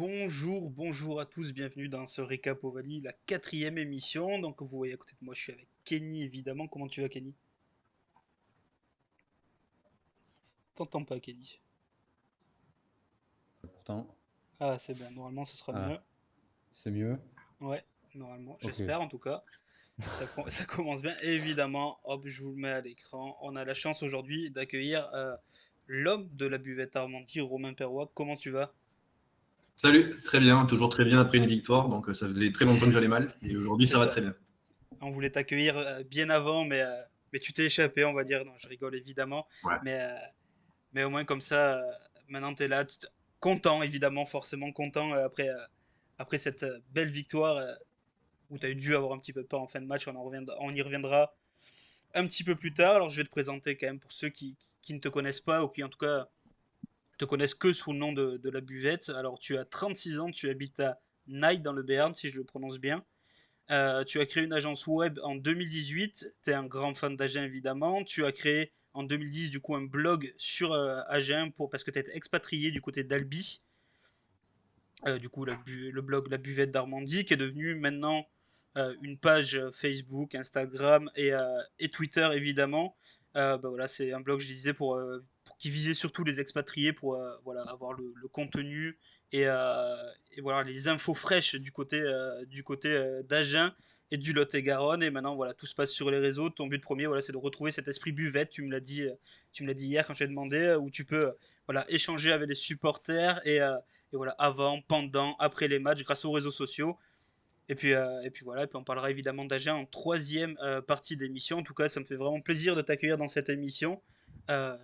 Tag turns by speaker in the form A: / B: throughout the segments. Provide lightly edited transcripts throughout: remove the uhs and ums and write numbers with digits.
A: Bonjour à tous, bienvenue dans ce Récap Ovalie, la quatrième émission. Donc vous voyez à côté de moi, je suis avec Kenny évidemment. Comment tu vas Kenny? T'entends pas Kenny?
B: Pourtant,
A: Ah c'est bon, normalement ce sera
B: ah,
A: mieux.
B: c'est mieux.
A: Ouais, normalement,
B: Ok.
A: j'espère en tout cas. Ça commence bien. Et évidemment, hop, je vous le mets à l'écran. On a la chance aujourd'hui d'accueillir l'homme de la buvette Armandie, Romain Perrois. Comment tu vas?
C: Salut, très bien, toujours très bien après une victoire, donc ça faisait très longtemps que j'allais mal, et aujourd'hui
A: C'est
C: ça va
A: ça.
C: très bien.
A: On voulait t'accueillir bien avant, mais tu t'es échappé, on va dire. Non, je rigole évidemment.
C: Ouais.
A: Mais, euh, Mais au moins comme ça, maintenant tu es là, content évidemment, forcément content après cette belle victoire où tu as dû avoir un petit peu peur en fin de match, on y reviendra un petit peu plus tard. Alors je vais te présenter quand même pour ceux qui ne te connaissent pas ou qui en tout cas te connaissent que sous le nom de la buvette. Alors tu as 36 ans, tu habites à Naï dans le Béarn si je le prononce bien. Tu as créé une agence web en 2018. Tu es un grand fan d'Agen évidemment. Tu as créé en 2010 du coup un blog sur Agen parce que tu es expatrié du côté d'Albi. Du coup le blog La Buvette d'Armandie qui est devenu maintenant une page Facebook, Instagram et Twitter évidemment. Voilà, c'est un blog je disais pour qui visait surtout les expatriés pour voilà, avoir le contenu et voilà les infos fraîches du côté d'Agen et du Lot-et-Garonne. Et maintenant voilà, tout se passe sur les réseaux. Ton but premier voilà, c'est de retrouver cet esprit buvette. Tu me l'as dit hier quand je t'ai demandé où tu peux voilà, échanger avec les supporters et voilà, avant, pendant, après les matchs, grâce aux réseaux sociaux. Et puis voilà, et puis on parlera évidemment d'Agen en troisième partie d'émission. En tout cas, ça me fait vraiment plaisir de t'accueillir dans cette émission.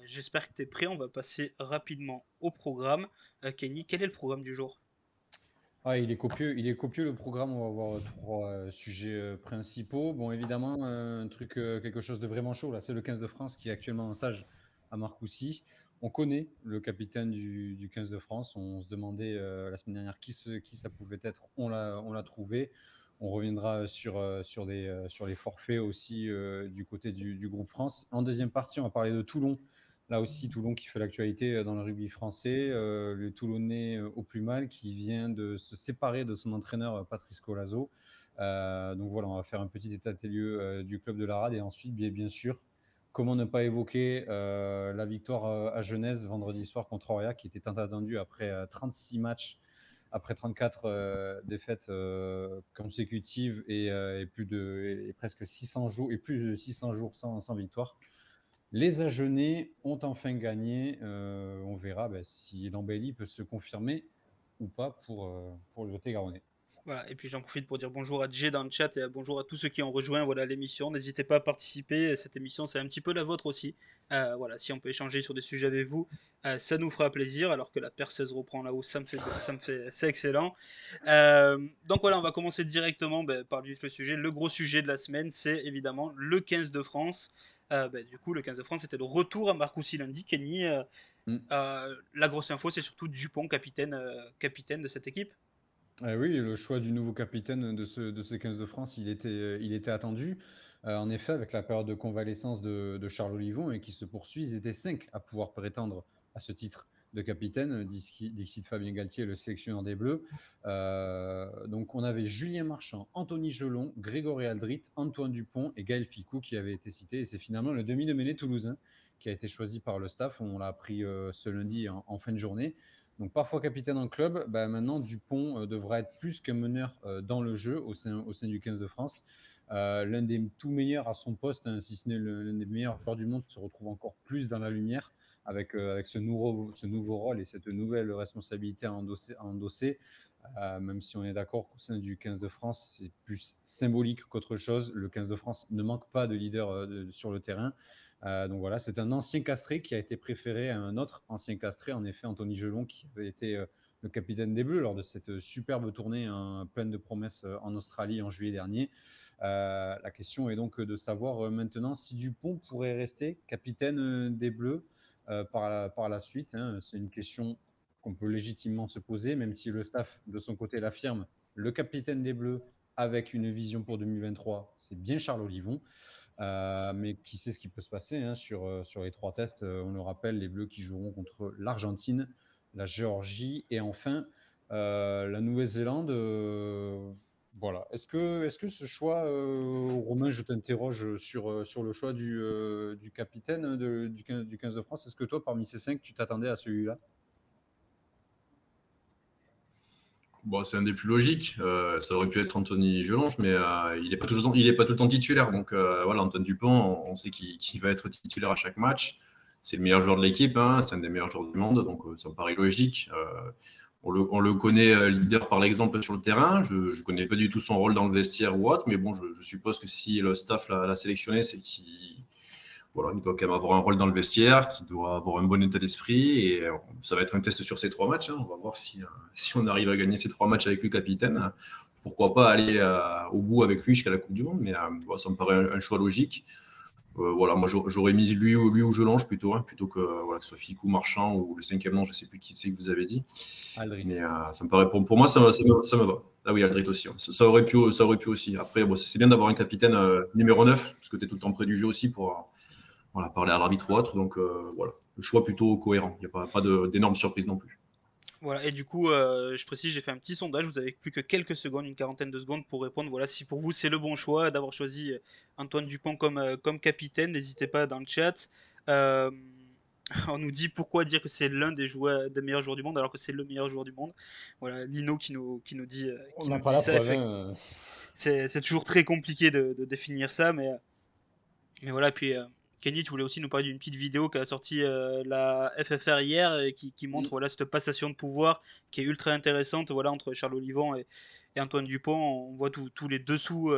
A: J'espère que tu es prêt. On va passer rapidement au programme. Kenny, quel est le programme du jour?
B: Ah, il est copieux le programme. On va voir trois sujets principaux. Bon, évidemment, un truc, quelque chose de vraiment chaud là, c'est le 15 de France qui est actuellement en stage à Marcoussis. On connaît le capitaine du 15 de France. On se demandait la semaine dernière qui ça pouvait être. On l'a trouvé. On reviendra sur les forfaits aussi du côté du groupe France. En deuxième partie, on va parler de Toulon. Là aussi, Toulon qui fait l'actualité dans le rugby français. Le Toulonnais au plus mal qui vient de se séparer de son entraîneur Patrice Colazo. Donc voilà, on va faire un petit état des lieux du club de la Rade. Et ensuite, bien sûr, comment ne pas évoquer la victoire à Genèse vendredi soir contre Aurillac qui était tant attendue après 36 matchs, après 34 défaites consécutives et presque 600 jours, et plus de 600 jours sans victoire. Les Agenais ont enfin gagné. On verra si l'embellie peut se confirmer ou pas pour le Lot-et-Garonnais.
A: Voilà, et puis j'en profite pour dire bonjour à Jay dans le chat et bonjour à tous ceux qui ont rejoint voilà, l'émission. N'hésitez pas à participer, cette émission c'est un petit peu la vôtre aussi. Voilà, si on peut échanger sur des sujets avec vous, ça nous fera plaisir. Alors que la perceuse reprend là-haut, c'est excellent. Donc voilà, on va commencer directement par le sujet. Le gros sujet de la semaine, c'est évidemment le 15 de France. Du coup, le 15 de France était de retour à Marcoussis lundi. Kenny,
B: Mm.
A: la grosse info, c'est surtout Dupont, capitaine de cette équipe.
B: Oui, le choix du nouveau capitaine de ce 15 de France, il était attendu. En effet, avec la période de convalescence de Charles Olivon et qui se poursuit, ils étaient 5 à pouvoir prétendre à ce titre de capitaine, dixit Fabien Galtier, le sélectionneur des Bleus. Donc on avait Julien Marchand, Anthony Gelon, Grégory Aldrit, Antoine Dupont et Gaël Ficou qui avaient été cités. Et c'est finalement le demi de mêlée toulousain qui a été choisi par le staff. On l'a appris ce lundi en fin de journée. Donc parfois capitaine en club, maintenant Dupont devra être plus qu'un meneur dans le jeu au sein du 15 de France. L'un des tout meilleurs à son poste, hein, si ce n'est l'un des meilleurs joueurs du monde, se retrouve encore plus dans la lumière avec ce nouveau rôle et cette nouvelle responsabilité à endosser. Même si on est d'accord qu'au sein du 15 de France, c'est plus symbolique qu'autre chose. Le 15 de France ne manque pas de leader sur le terrain. Donc voilà, c'est un ancien castré qui a été préféré à un autre ancien castré, en effet, Anthony Gelon, qui avait été le capitaine des Bleus lors de cette superbe tournée pleine de promesses en Australie en juillet dernier. La question est donc de savoir maintenant si Dupont pourrait rester capitaine des Bleus par la suite, hein. C'est une question qu'on peut légitimement se poser, même si le staff de son côté l'affirme. Le capitaine des Bleus avec une vision pour 2023, c'est bien Charles Olivon. Mais qui sait ce qui peut se passer hein, sur les trois tests. On le rappelle, les Bleus qui joueront contre l'Argentine, la Géorgie et enfin La Nouvelle-Zélande, voilà. Est-ce que ce choix, Romain, je t'interroge sur le choix du capitaine du 15 de France. Est-ce que toi, parmi ces 5, tu t'attendais à celui-là?
C: Bon, c'est un des plus logiques. Ça aurait pu être Anthony Gelonge, mais il n'est pas, il est pas tout le temps titulaire. Donc voilà, Antoine Dupont, on sait qu'il va être titulaire à chaque match. C'est le meilleur joueur de l'équipe, hein, c'est un des meilleurs joueurs du monde, donc ça me paraît logique. On le connaît leader par l'exemple sur le terrain. Je ne connais pas du tout son rôle dans le vestiaire ou autre, mais bon, je suppose que si le staff l'a sélectionné, c'est qu'il voilà, il doit quand même avoir un rôle dans le vestiaire, qu'il doit avoir un bon état d'esprit. Et ça va être un test sur ces 3 matchs. Hein. On va voir si on arrive à gagner ces 3 matchs avec le capitaine. Pourquoi pas aller au bout avec lui jusqu'à la Coupe du Monde. Mais ça me paraît un choix logique. Voilà, moi j'aurais mis lui ou Jelange plutôt, hein, plutôt que, voilà, que ce soit Ficou, Marchand ou le 5e nom, je ne sais plus qui c'est que vous avez dit.
B: Aldrit.
C: Mais ça me paraît, pour moi, ça me va. Ah oui, Aldrit aussi. Ça aurait pu aussi. Après, bon, c'est bien d'avoir un capitaine numéro 9, parce que tu es tout le temps près du jeu aussi pour voilà, parler à l'arbitre ou autre. Donc voilà, le choix plutôt cohérent. Il n'y a pas d'énormes surprises non plus.
A: Voilà, et du coup, je précise, j'ai fait un petit sondage, vous avez plus que quelques secondes, une quarantaine de secondes pour répondre. Voilà, si pour vous c'est le bon choix d'avoir choisi Antoine Dupont comme capitaine, n'hésitez pas dans le chat. Euh, on nous dit pourquoi dire que c'est l'un des meilleurs joueurs du monde alors que c'est le meilleur joueur du monde. Voilà, Lino
B: On
A: qui
B: n'a
A: nous
B: pas
A: dit
B: la
A: ça.
B: preuve, hein.
A: C'est toujours très compliqué de définir ça, mais voilà, puis Kenny, tu voulais aussi nous parler d'une petite vidéo qu'a sorti la FFR hier et qui montre voilà, cette passation de pouvoir qui est ultra intéressante voilà, entre Charles Olivon et Antoine Dupont. On voit tous les dessous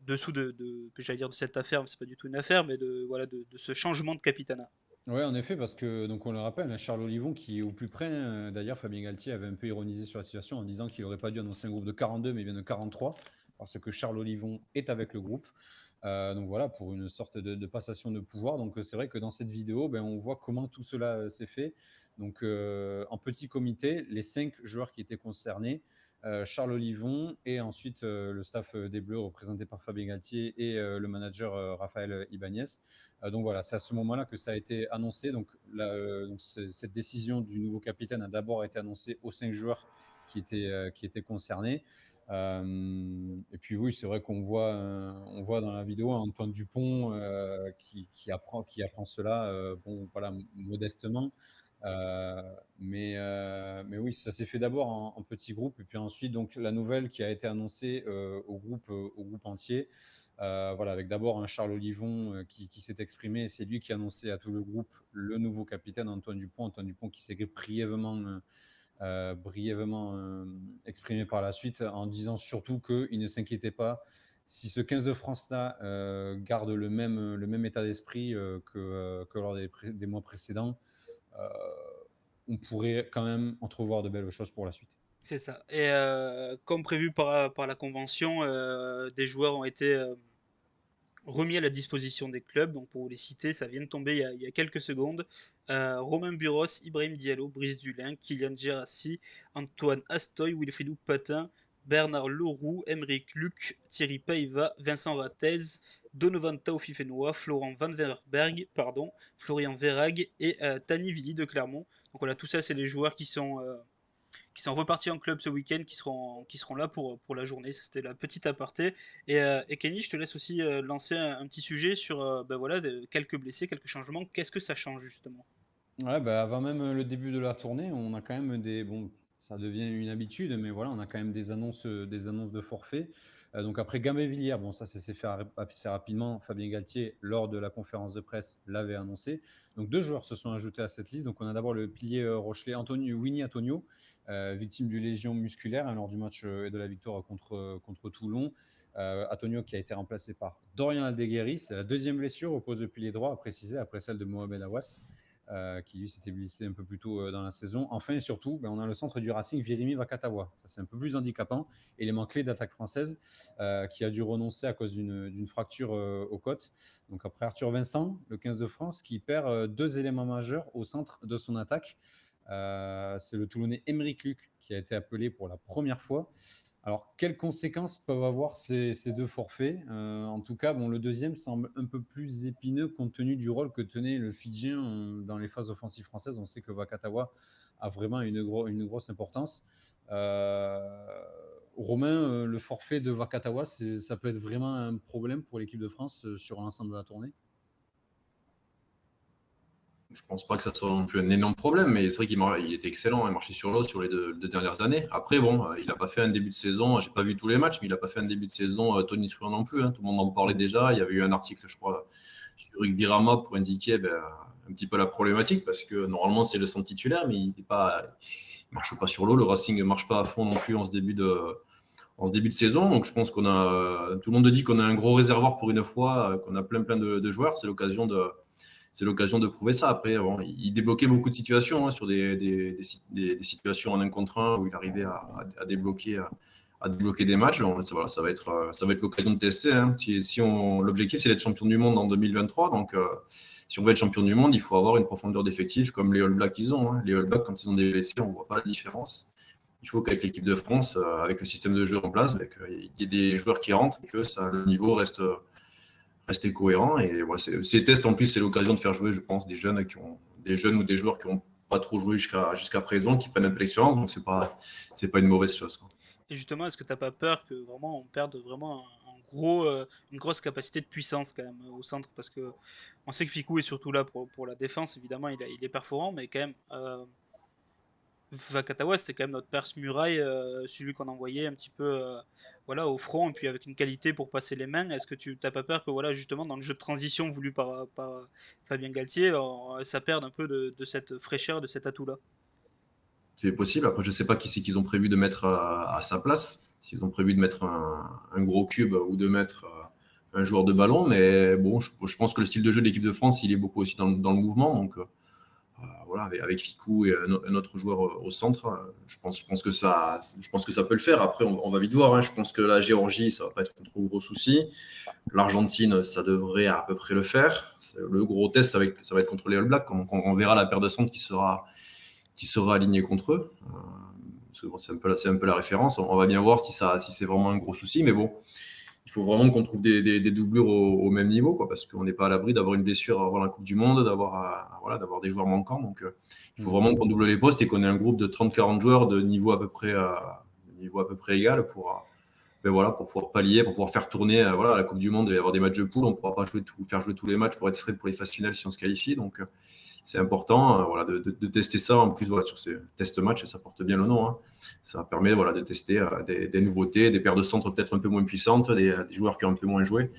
A: j'allais dire de cette affaire, mais c'est pas du tout une affaire, mais voilà, de ce changement de capitanat.
B: Ouais, en effet, parce que, donc on le rappelle, hein, Charles Olivon qui est au plus près. D'ailleurs, Fabien Galtier avait un peu ironisé sur la situation en disant qu'il n'aurait pas dû annoncer un groupe de 42, mais bien de 43, parce que Charles Olivon est avec le groupe. Donc voilà, pour une sorte de passation de pouvoir. Donc c'est vrai que dans cette vidéo, ben, on voit comment tout cela s'est fait. Donc en petit comité, les 5 joueurs qui étaient concernés, Charles Olivon et ensuite le staff des Bleus représenté par Fabien Galtier et le manager Raphaël Ibanez. Donc voilà, c'est à ce moment-là que ça a été annoncé. Donc, cette décision du nouveau capitaine a d'abord été annoncée aux 5 joueurs qui étaient concernés. Et puis oui, c'est vrai on voit dans la vidéo Antoine Dupont qui apprend cela, bon, voilà, modestement. Mais oui, ça s'est fait d'abord en petit groupe, et puis ensuite donc la nouvelle qui a été annoncée au groupe entier. Voilà, avec d'abord un Charles Olivon qui s'est exprimé, et c'est lui qui a annoncé à tout le groupe le nouveau capitaine Antoine Dupont. Antoine Dupont qui s'est brièvement exprimé par la suite en disant surtout qu'il ne s'inquiétait pas. Si ce 15 de France-là garde le même état d'esprit que lors des mois précédents, euh, on pourrait quand même entrevoir de belles choses pour la suite.
A: C'est ça. Et comme prévu par la convention, des joueurs ont été remis à la disposition des clubs. Donc pour vous les citer, ça vient de tomber il y a quelques secondes. Romain Buros, Ibrahim Diallo, Brice Dulin, Kylian Gerassi, Antoine Astoy, Wilfried Patin, Bernard Leroux, Emeric Luc, Thierry Paiva, Vincent Ratez, Donovan Taufifenois, Florent Van Verberg, pardon, Florian Verrag et Tani Villy de Clermont. Donc voilà, tout ça, c'est les joueurs qui sont repartis en club ce week-end, qui seront là pour la journée. Ça, c'était la petite aparté. Et Kenny, je te laisse aussi lancer un petit sujet sur ben voilà, quelques blessés, quelques changements. Qu'est-ce que ça change justement?
B: Ouais, bah, avant même le début de la tournée, on a quand même bon, ça devient une habitude, mais voilà, on a quand même des annonces de forfait. Donc après Gambé-Villiers, bon, ça s'est fait assez rapidement. Fabien Galtier, lors de la conférence de presse, l'avait annoncé. Donc 2 joueurs se sont ajoutés à cette liste. Donc on a d'abord le pilier Rochelais, Winnie Antonio, victime d'une lésion musculaire, hein, lors du match et de la victoire contre Toulon. Antonio qui a été remplacé par Dorian Aldeguerri. C'est la 2e blessure au poste de pilier droit, à préciser, après celle de Mohamed Awas. Qui lui s'était blessé un peu plus tôt dans la saison. Enfin et surtout, on a le centre du Racing, Virimi Vakatawa. Ça, c'est un peu plus handicapant. Élément clé d'attaque française qui a dû renoncer à cause d'une fracture aux côtes. Donc après Arthur Vincent, le 15 de France, qui perd 2 éléments majeurs au centre de son attaque. C'est le Toulonnais Emeric Luc qui a été appelé pour la première fois. Alors, quelles conséquences peuvent avoir ces 2 forfaits? En tout cas, bon, le deuxième semble un peu plus épineux compte tenu du rôle que tenait le Fidjien dans les phases offensives françaises. On sait que Vakatawa a vraiment une grosse importance. Romain, le forfait de Vakatawa, ça peut être vraiment un problème pour l'équipe de France sur l'ensemble de la tournée?
C: Je pense pas que ça soit non plus un énorme problème, mais c'est vrai qu'il était excellent, il marchait sur l'eau sur les deux dernières années. Après, bon, il n'a pas fait un début de saison, j'ai pas vu tous les matchs, mais il n'a pas fait un début de saison tonitruant non plus, hein. Tout le monde en parlait déjà. Il y avait eu un article, je crois, sur Rugbyrama pour indiquer un petit peu la problématique, parce que normalement, c'est le centre titulaire, mais il marche pas sur l'eau. Le Racing ne marche pas à fond non plus en ce début de saison. Donc, je pense tout le monde dit qu'on a un gros réservoir pour une fois, qu'on a plein de joueurs. C'est l'occasion de prouver ça. Après, bon, il débloquait beaucoup de situations, hein, sur des situations en 1 contre 1 où il arrivait à débloquer des matchs. Donc, ça va être l'occasion de tester, hein. L'objectif, c'est d'être champion du monde en 2023. Donc, si on veut être champion du monde, il faut avoir une profondeur d'effectif comme les All Blacks ils ont, hein. Les All Blacks, quand ils ont des blessés, on ne voit pas la différence. Il faut qu'avec l'équipe de France, avec le système de jeu en place, il y ait des joueurs qui rentrent et que le niveau rester cohérent. Et ouais, ces tests, en plus, c'est l'occasion de faire jouer, je pense, des jeunes ou des joueurs qui n'ont pas trop joué jusqu'à présent, qui prennent un peu l'expérience. Donc, c'est pas une mauvaise chose, quoi.
A: Et justement, est-ce que tu n'as pas peur que vraiment on perde vraiment une grosse capacité de puissance quand même au centre? Parce que on sait que Ficou est surtout là pour la défense, évidemment, il est performant, mais quand même, Vakatawa, c'est quand même notre perce muraille, celui qu'on envoyait un petit peu voilà, au front, et puis avec une qualité pour passer les mains. Est-ce que tu n'as pas peur que voilà, justement, dans le jeu de transition voulu par Fabien Galtier, ça perde un peu de cette fraîcheur, de cet atout-là?
C: C'est possible. Après, je ne sais pas qui c'est qu'ils ont prévu de mettre à sa place. S'ils ont prévu de mettre un gros cube ou de mettre un joueur de ballon. Mais bon, je pense que le style de jeu de l'équipe de France, il est beaucoup aussi dans le mouvement. Donc, voilà, avec Ficou et un autre joueur au centre, je pense que ça peut le faire. Après, on va vite voir, hein. Je pense que la Géorgie, ça va pas être un trop gros souci. L'Argentine, ça devrait à peu près le faire. Le gros test, ça va être contre les All Blacks. On verra la paire de centre qui sera alignée contre eux. Parce que bon, c'est un peu la référence. On va bien voir si c'est vraiment un gros souci. Mais bon, il faut vraiment qu'on trouve des doublures au même niveau, quoi, parce qu'on n'est pas à l'abri d'avoir une blessure avant la Coupe du Monde, d'avoir des joueurs manquants. Donc, il faut vraiment qu'on double les postes et qu'on ait un groupe de 30-40 joueurs de niveau à peu près égal pour pouvoir pallier, pour pouvoir faire tourner la Coupe du Monde et avoir des matchs de poule. On ne pourra pas faire jouer tous les matchs pour être frais pour les phases finales si on se qualifie. Donc, c'est important de tester ça. En plus, sur ces test matchs, ça porte bien le nom, hein. Ça permet de tester des nouveautés, des paires de centres peut-être un peu moins puissantes, des joueurs qui ont un peu moins joué.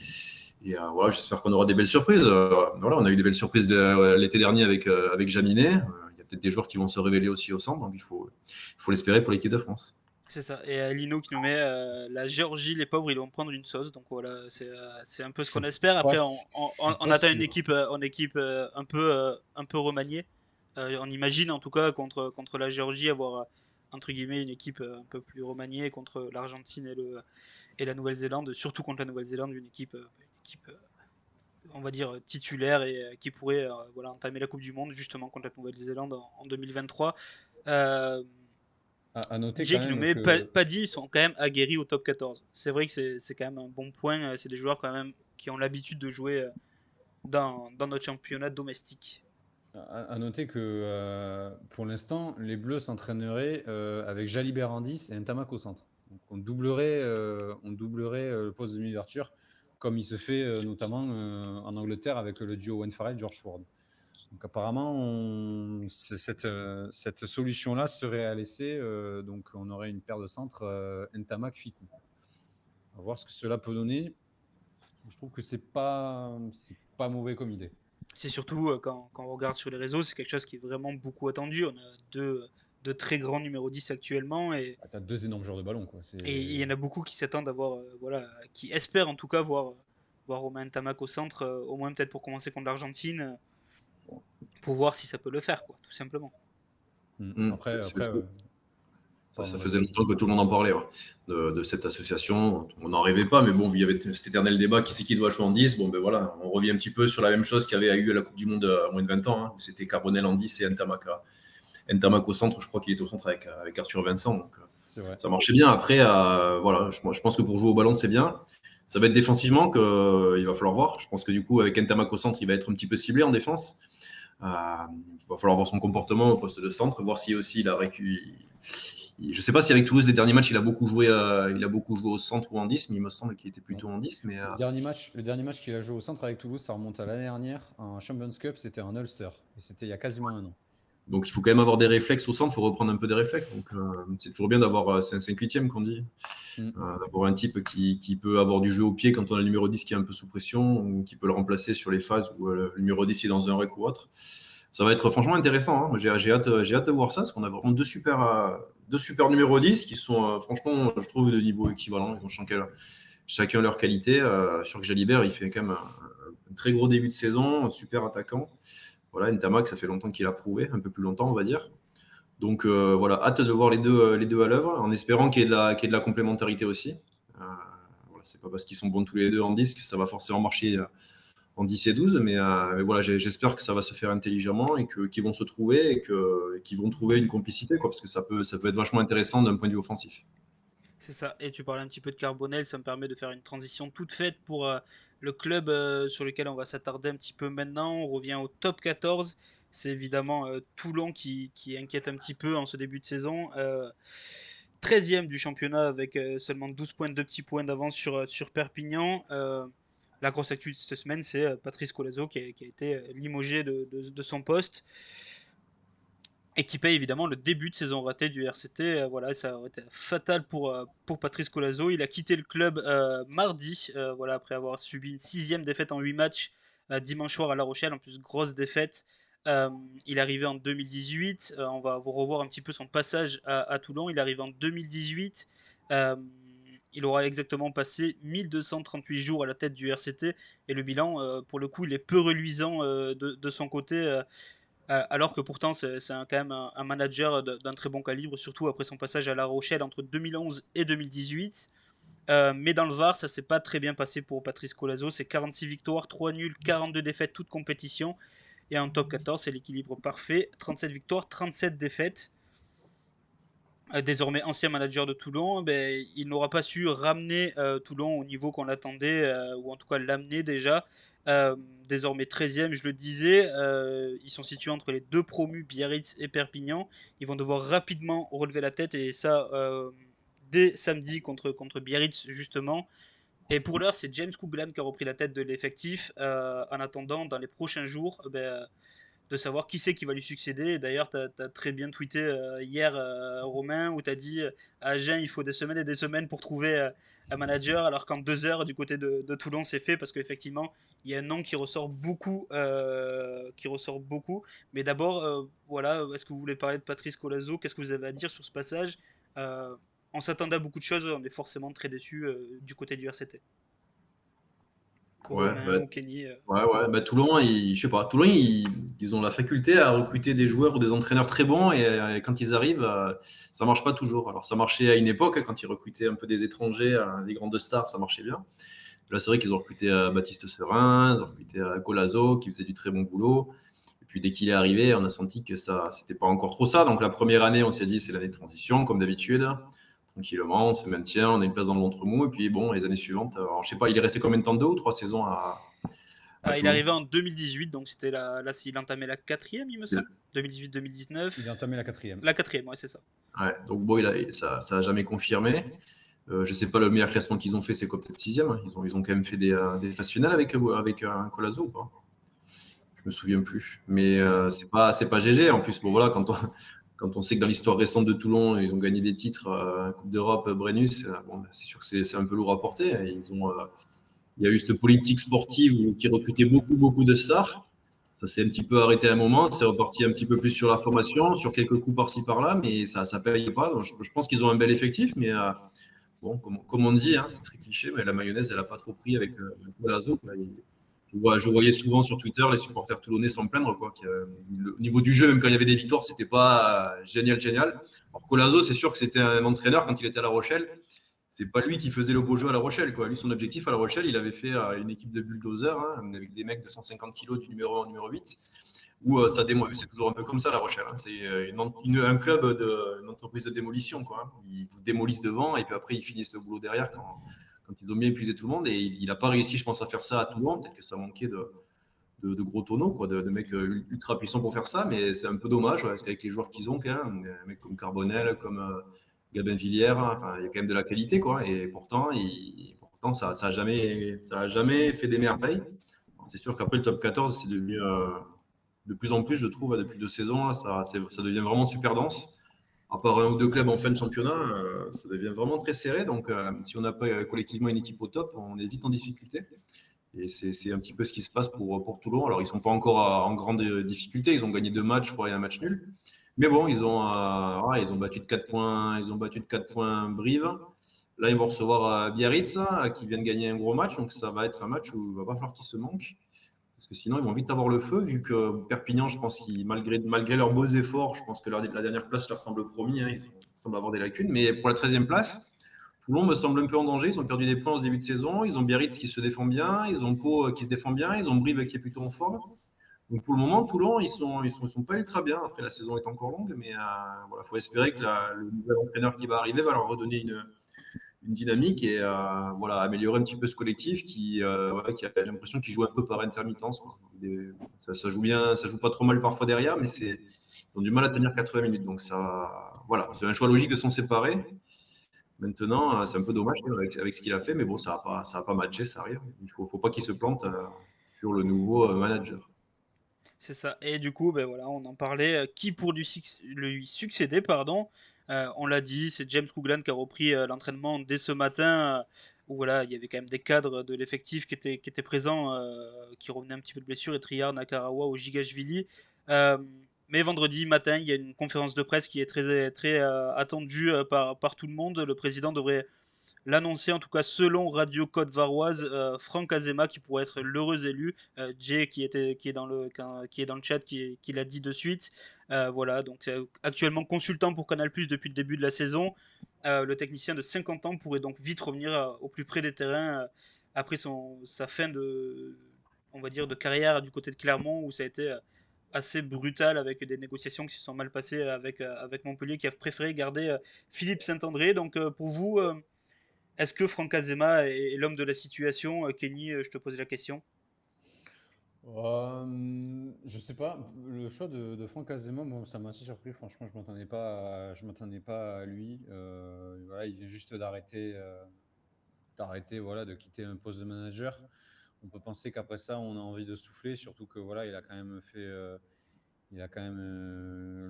C: Et j'espère qu'on aura des belles surprises. On a eu des belles surprises l'été dernier avec Jaminet. Il y a peut-être des joueurs qui vont se révéler aussi au centre, donc il faut l'espérer pour l'équipe de France.
A: C'est ça. Et Lino qui nous met la Géorgie, les pauvres, ils vont prendre une sauce. Donc voilà, c'est un peu ce qu'on espère. Après, on attend une équipe, un peu remaniée. On imagine en tout cas contre la Géorgie avoir entre guillemets une équipe un peu plus remaniée contre l'Argentine et la Nouvelle-Zélande, surtout contre la Nouvelle-Zélande, une équipe on va dire titulaire et qui pourrait entamer la Coupe du Monde justement contre la Nouvelle-Zélande en 2023.
B: À noter
A: Jay
B: quand
A: qui nous
B: même
A: met
B: que
A: Paddy, ils sont quand même aguerris au top 14. C'est vrai que c'est quand même un bon point. C'est des joueurs quand même qui ont l'habitude de jouer dans notre championnat domestique.
B: à noter que pour l'instant, les Bleus s'entraîneraient avec Jalibert en 10 et Ntamak au centre. Donc on doublerait le poste de demi-ouverture, comme il se fait notamment en Angleterre avec le duo Owen Farrell-George Ford. Donc apparemment, cette solution-là serait à laisser. Donc on aurait une paire de centres Ntamak-Ficou. On va voir ce que cela peut donner. Je trouve que c'est pas mauvais comme idée.
A: C'est surtout quand on regarde sur les réseaux, c'est quelque chose qui est vraiment beaucoup attendu. On a deux très grands numéro 10 actuellement et
B: tu as 2 énormes joueurs de ballon, quoi.
A: il y en a beaucoup qui s'attendent à voir, qui espèrent en tout cas voir Romain Ntamak au centre, au moins peut-être pour commencer contre l'Argentine, pour voir si ça peut le faire, quoi, tout simplement.
B: Après,
C: ça faisait longtemps que tout le monde en parlait, de cette association. On n'en rêvait pas, mais bon, il y avait cet éternel débat qui c'est qui doit jouer en 10. Bon, ben voilà, on revient un petit peu sur la même chose qu'il y avait eu à la Coupe du Monde à moins de 20 ans, hein, où c'était Carbonel en 10 et Ntamak au centre. Je crois qu'il est au centre avec Arthur Vincent. Donc, ça marchait bien. Après, je pense que pour jouer au ballon, c'est bien. Ça va être défensivement qu'il va falloir voir. Je pense que du coup, avec Ntamak au centre, il va être un petit peu ciblé en défense. Il va falloir voir son comportement au poste de centre, voir si aussi Je ne sais pas si avec Toulouse, les derniers matchs, il a beaucoup joué au centre ou en 10, mais il me semble qu'il était plutôt en 10. Mais,
B: Le dernier match qu'il a joué au centre avec Toulouse, ça remonte à l'année dernière. En Champions Cup, c'était en Ulster. Et c'était il y a quasiment un an.
C: Donc il faut quand même avoir des réflexes au centre, il faut reprendre un peu des réflexes. Donc c'est toujours bien d'avoir, c'est un 5-8e qu'on dit, d'avoir un type qui peut avoir du jeu au pied quand on a le numéro 10 qui est un peu sous pression, ou qui peut le remplacer sur les phases où le numéro 10 est dans un rec ou autre. Ça va être franchement intéressant. Hein. J'ai hâte de voir ça, parce qu'on a vraiment deux super numéros 10 qui sont franchement, je trouve, de niveau équivalent. Ils ont chacun leur qualité. Sur Jalibert, il fait quand même un très gros début de saison, un super attaquant. Voilà, Ntamak, ça fait longtemps qu'il a prouvé, un peu plus longtemps, on va dire. Donc voilà, hâte de voir les deux à l'œuvre, en espérant qu'il y ait de la complémentarité aussi. Voilà, c'est pas parce qu'ils sont bons tous les deux en 10 que ça va forcément marcher en 10 et 12, mais voilà, j'espère que ça va se faire intelligemment et qu'ils vont se trouver et qu'ils vont trouver une complicité, quoi, parce que ça peut être vachement intéressant d'un point de vue offensif.
A: C'est ça. Et tu parlais un petit peu de Carbonel, ça me permet de faire une transition toute faite pour le club sur lequel on va s'attarder un petit peu maintenant. On revient au top 14. C'est évidemment Toulon qui inquiète un petit peu en ce début de saison. 13e du championnat avec seulement 12 points, 2 petits points d'avance sur Perpignan. La grosse actu de cette semaine, c'est Patrice Colazo qui a été limogé de son poste. Et qui paye évidemment le début de saison raté du RCT. Voilà, ça aurait été fatal pour Patrice Colazo. Il a quitté le club mardi, voilà, après avoir subi une 6e défaite en 8 matchs dimanche soir à La Rochelle, en plus grosse défaite. Il est arrivé en 2018, on va vous revoir un petit peu son passage à Toulon. Il arrive en 2018, il aura exactement passé 1238 jours à la tête du RCT, et le bilan, pour le coup, il est peu reluisant de son côté. Alors que pourtant c'est quand même un manager d'un très bon calibre, surtout après son passage à La Rochelle entre 2011 et 2018. Mais dans le VAR, ça s'est pas très bien passé pour Patrice Colazo. C'est 46 victoires, 3 nuls, 42 défaites, toutes compétitions. Et en top 14, c'est l'équilibre parfait. 37 victoires, 37 défaites. Désormais ancien manager de Toulon, ben, il n'aura pas su ramener Toulon au niveau qu'on l'attendait, ou en tout cas l'amener déjà. Euh, Désormais 13e, je le disais, ils sont situés entre les deux promus, Biarritz et Perpignan. Ils vont devoir rapidement relever la tête, et ça dès samedi contre Biarritz justement. Et pour l'heure, c'est James Couglan qui a repris la tête de l'effectif. En attendant, dans les prochains jours, de savoir qui c'est qui va lui succéder. Et d'ailleurs, tu as très bien tweeté hier, Romain, où tu as dit à Agen, il faut des semaines et des semaines pour trouver un manager, alors qu'en 2 heures du côté de Toulon, c'est fait, parce qu'effectivement, il y a un nom qui ressort beaucoup. Mais d'abord, voilà, est-ce que vous voulez parler de Patrice Colazo? Qu'est-ce que vous avez à dire sur ce passage? On s'attendait à beaucoup de choses, on est forcément très déçus du côté du RCT.
C: Ouais,
A: Romain ou Kenny.
C: ouais. Bah, Toulon, je sais pas. Toulon, ils ont la faculté à recruter des joueurs ou des entraîneurs très bons, et quand ils arrivent, ça marche pas toujours. Alors ça marchait à une époque, hein, quand ils recrutaient un peu des étrangers, des grandes stars, ça marchait bien. Là, c'est vrai qu'ils ont recruté Baptiste Serin, ils ont recruté Colazo, qui faisait du très bon boulot. Et puis dès qu'il est arrivé, on a senti que ça, c'était pas encore trop ça. Donc la première année, on s'est dit c'est l'année de transition, comme d'habitude. Tranquillement, on se maintient, on a une place dans l'entremont. Et puis bon, les années suivantes, alors, je sais pas, il est resté combien de temps, 2 ou 3 saisons à
A: Il est
C: Toulon.
A: arrivé en 2018, donc c'était là, il entamait la 4e, il me semble. 2018-2019.
B: Il a entamé la 4e.
A: La 4e, ouais, c'est ça.
C: Ouais, donc bon, ça a jamais confirmé. Je sais pas, le meilleur classement qu'ils ont fait, c'est quoi, peut-être 6e. Hein. Ils ont quand même fait des phases finales avec un Colazo ou pas? Je me souviens plus. Mais c'est pas GG. En plus, bon voilà, quand on sait que dans l'histoire récente de Toulon, ils ont gagné des titres, Coupe d'Europe, Brennus, bon, c'est sûr que c'est un peu lourd à porter. Il y a eu cette politique sportive qui recrutait beaucoup de stars. Ça s'est un petit peu arrêté à un moment. C'est reparti un petit peu plus sur la formation, sur quelques coups par-ci par-là, mais ça ne paye pas. Donc, je pense qu'ils ont un bel effectif, mais bon, comme on dit, hein, c'est très cliché, mais la mayonnaise, elle n'a pas trop pris avec Colazo. Je voyais souvent sur Twitter les supporters toulonnais s'en plaindre, quoi. Au niveau du jeu, même quand il y avait des victoires, c'était pas génial. Alors, Colazo, c'est sûr que c'était un entraîneur quand il était à La Rochelle. C'est pas lui qui faisait le beau jeu à La Rochelle, quoi. Lui, son objectif à La Rochelle, il avait fait une équipe de bulldozers, hein, avec des mecs de 150 kilos du numéro 1 au numéro 8. Où c'est toujours un peu comme ça, La Rochelle. Hein. C'est un club, une entreprise de démolition, quoi. Hein. Ils vous démolissent devant, et puis après, ils finissent le boulot derrière quand ils ont bien épuisé tout le monde. Et il n'a pas réussi, je pense, à faire ça à Toulon. Peut-être que ça manquait de gros tonneaux, quoi, de mecs ultra puissants pour faire ça. Mais c'est un peu dommage, parce qu'avec les joueurs qu'ils ont, quand même, des mecs comme Carbonel, comme Gabin Villiers, enfin, il y a quand même de la qualité, quoi. Et pourtant, ça n'a jamais fait des merveilles. C'est sûr qu'après le top 14, c'est devenu de plus en plus, je trouve, depuis 2 saisons, là, ça devient vraiment super dense. À part un ou deux clubs en fin de championnat, ça devient vraiment très serré. Donc, si on n'a pas collectivement une équipe au top, on est vite en difficulté. Et c'est un petit peu ce qui se passe pour Toulon. Alors, ils ne sont pas encore en grande difficulté. Ils ont gagné 2 matchs, je crois, et un match nul. Mais bon, ils ont battu de 4 points. Ils ont battu de 4 points Brive. Là, ils vont recevoir Biarritz, qui vient de gagner un gros match. Donc, ça va être un match où il va pas falloir qu'ils se manquent. Parce que sinon, ils vont vite avoir le feu, vu que Perpignan, je pense qu'ils, malgré leurs beaux efforts, je pense que la dernière place leur semble promis. Ils semblent avoir des lacunes. Mais pour la 13e place, Toulon me semble un peu en danger. Ils ont perdu des points au début de saison. Ils ont Biarritz qui se défend bien. Ils ont Pau qui se défend bien. Ils ont Brive qui est plutôt en forme. Donc pour le moment, Toulon, ils sont pas ultra bien. Après, la saison est encore longue, mais voilà, faut espérer que le nouvel entraîneur qui va arriver va leur redonner une dynamique et voilà, améliorer un petit peu ce collectif qui a l'impression qu'il joue un peu par intermittence, quoi. Ça joue bien, ça joue pas trop mal parfois derrière, mais ils ont du mal à tenir 80 minutes. Donc ça, voilà, c'est un choix logique de s'en séparer. Maintenant, c'est un peu dommage avec ce qu'il a fait, mais bon, ça va pas matché, ça arrive. Il faut pas qu'il se plante sur le nouveau manager.
A: C'est ça. Et du coup, ben voilà, on en parlait. Qui pour lui succéder, pardon. On l'a dit, c'est James Couglan qui a repris l'entraînement dès ce matin. Où voilà, il y avait quand même des cadres de l'effectif qui étaient présents, qui revenaient un petit peu de blessure, et Triard, Nakarawa ou Gigashvili. Euh, mais vendredi matin, il y a une conférence de presse qui est très, très attendue par tout le monde. Le président devrait l'annoncer, en tout cas selon Radio Côte Varoise, Franck Azema qui pourrait être l'heureux élu. Jay qui est dans le chat qui l'a dit de suite. Voilà, donc c'est actuellement consultant pour Canal+ depuis le début de la saison. Le technicien de 50 ans pourrait donc vite revenir au plus près des terrains après sa fin on va dire, de carrière du côté de Clermont, où ça a été assez brutal avec des négociations qui se sont mal passées avec Montpellier, qui a préféré garder Philippe Saint-André. Donc pour vous, est-ce que Franck Azema est l'homme de la situation? Kenny, je te posais la question.
B: Je sais pas. Le choix de Franck Azema, bon, ça m'a assez surpris. Franchement, je m'attendais pas à lui. Voilà, il vient juste d'arrêter, voilà, de quitter un poste de manager. On peut penser qu'après ça, on a envie de souffler, surtout que voilà, il a quand même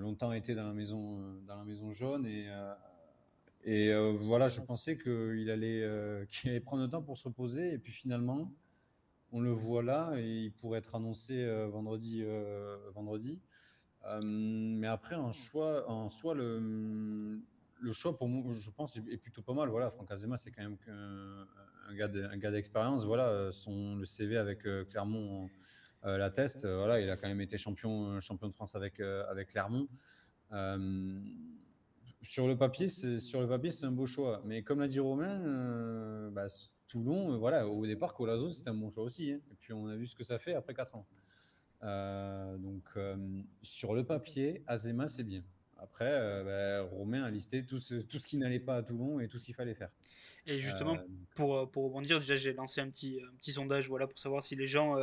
B: longtemps été dans la maison jaune et voilà, je pensais qu'il allait prendre le temps pour se reposer et puis finalement, on le voit là et il pourrait être annoncé vendredi. Mais après, en soi, le choix pour moi, je pense, est plutôt pas mal. Voilà, Franck Azema, c'est quand même un gars d'expérience. Voilà, le CV avec Clermont l'atteste. Voilà, il a quand même été champion de France avec Clermont. Sur le papier, c'est un beau choix. Mais comme l'a dit Romain, Toulon, voilà, au départ, Colazo, c'était un bon choix aussi, hein. Et puis on a vu ce que ça fait après 4 ans. Donc, sur le papier, Azema, c'est bien. Après, Romain a listé tout ce qui n'allait pas à Toulon et tout ce qu'il fallait faire.
A: Et justement,
B: Euh,
A: pour rebondir, déjà j'ai lancé un petit sondage, voilà, pour savoir si les gens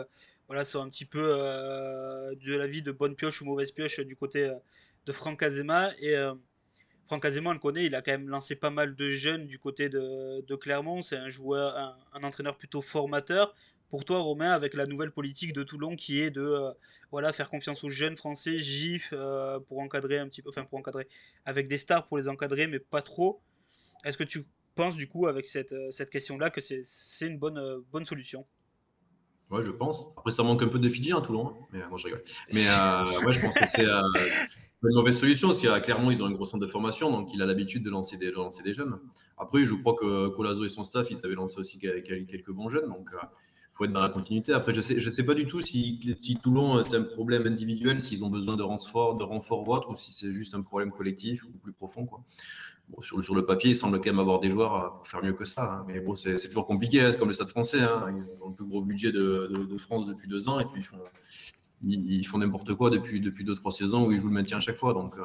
A: voilà, sont un petit peu de l'avis de bonne pioche ou mauvaise pioche du côté de Franck Azema. Et Franck Azema, on le connaît, il a quand même lancé pas mal de jeunes du côté de Clermont. C'est un joueur, un entraîneur plutôt formateur. Pour toi, Romain, avec la nouvelle politique de Toulon qui est de voilà, faire confiance aux jeunes Français, GIF, pour encadrer un petit peu, enfin pour encadrer, avec des stars pour les encadrer, mais pas trop. Est-ce que tu penses du coup avec cette question-là que c'est une bonne solution?
C: Ouais, je pense. Après, ça manque un peu de Fidji, hein, Toulon, hein. Mais non, je rigole. Mais ouais, je pense que c'est pas une mauvaise solution, parce qu'à Clermont, ils ont un gros centre de formation, donc il a l'habitude de lancer des jeunes. Après, je crois que Colazo et son staff, ils avaient lancé aussi quelques bons jeunes, donc il faut être dans la continuité. Après, je sais pas du tout si Toulon, c'est un problème individuel, s'ils ont besoin de renfort ou autre, ou si c'est juste un problème collectif ou plus profond, quoi. Bon, sur le papier, il semble quand même avoir des joueurs pour faire mieux que ça, hein. Mais bon, c'est toujours compliqué, hein. C'est comme le Stade français, hein. Ils ont le plus gros budget de France depuis 2 ans, et puis ils font n'importe quoi depuis 2-3 saisons où ils jouent le maintien à chaque fois. Donc,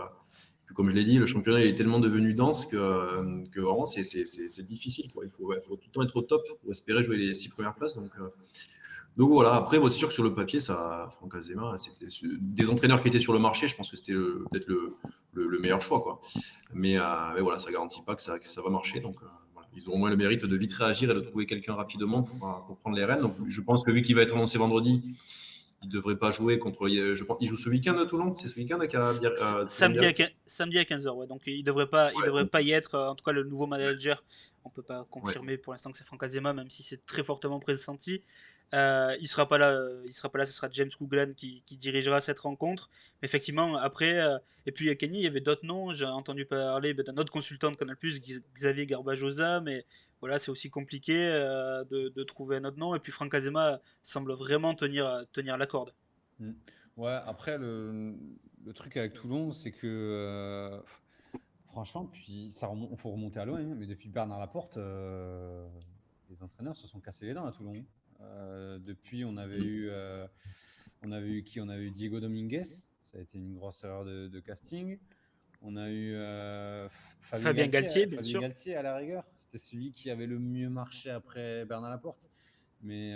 C: puis comme je l'ai dit, le championnat est tellement devenu dense que vraiment, c'est difficile, quoi. Il faut tout le temps être au top pour espérer jouer les 6 premières places. Donc Donc voilà, après, c'est sûr que sur le papier, Franck Azema, c'était des entraîneurs qui étaient sur le marché, je pense que c'était peut-être le meilleur choix, quoi. Mais voilà, ça ne garantit pas que ça va marcher. Donc voilà. Ils ont au moins le mérite de vite réagir et de trouver quelqu'un rapidement pour prendre les rênes. Donc je pense que vu qu'il va être annoncé vendredi, il ne devrait pas jouer contre. Je pense, il joue ce week-end à Toulon. C'est ce week-end
A: Samedi à 15h, ouais. Donc il devrait pas y être. En tout cas, le nouveau manager, on peut pas confirmer pour l'instant que c'est Franck Azema, même si c'est très fortement pressenti. Il sera pas là. Il sera pas là. Ce sera James Coughlin qui dirigera cette rencontre. Mais effectivement, après, et puis à Kenny, il y avait d'autres noms. J'ai entendu parler d'un autre consultant de Canal+, Xavier Garbajosa, mais voilà, c'est aussi compliqué de trouver un autre nom. Et puis Franck Azema semble vraiment tenir la corde.
B: Ouais, après, le truc avec Toulon, c'est que franchement, puis il faut remonter à loin, hein, mais depuis Bernard Laporte, les entraîneurs se sont cassés les dents à Toulon. Depuis, on avait eu qui? On avait eu Diego Dominguez, ça a été une grosse erreur de casting. On a eu
A: Fabien Galtier, bien sûr.
B: Galtier à la rigueur, c'était celui qui avait le mieux marché après Bernard Laporte. Mais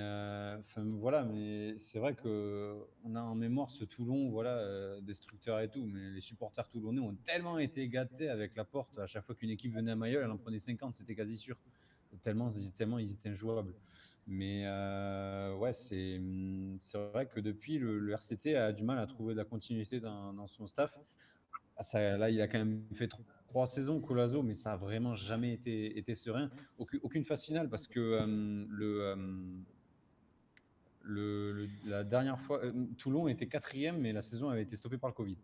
B: voilà, mais c'est vrai qu'on a en mémoire ce Toulon, voilà, destructeur et tout, mais les supporters toulonnais ont tellement été gâtés avec Laporte. À chaque fois qu'une équipe venait à Mayol, elle en prenait 50, c'était quasi sûr. Tellement ils étaient injouables. Mais ouais, c'est vrai que depuis, le RCT a du mal à trouver de la continuité dans son staff. Là, il a quand même fait 3 saisons, Colazo, mais ça n'a vraiment jamais été serein. Aucune phase finale parce que la dernière fois, Toulon était 4e, mais la saison avait été stoppée par le Covid.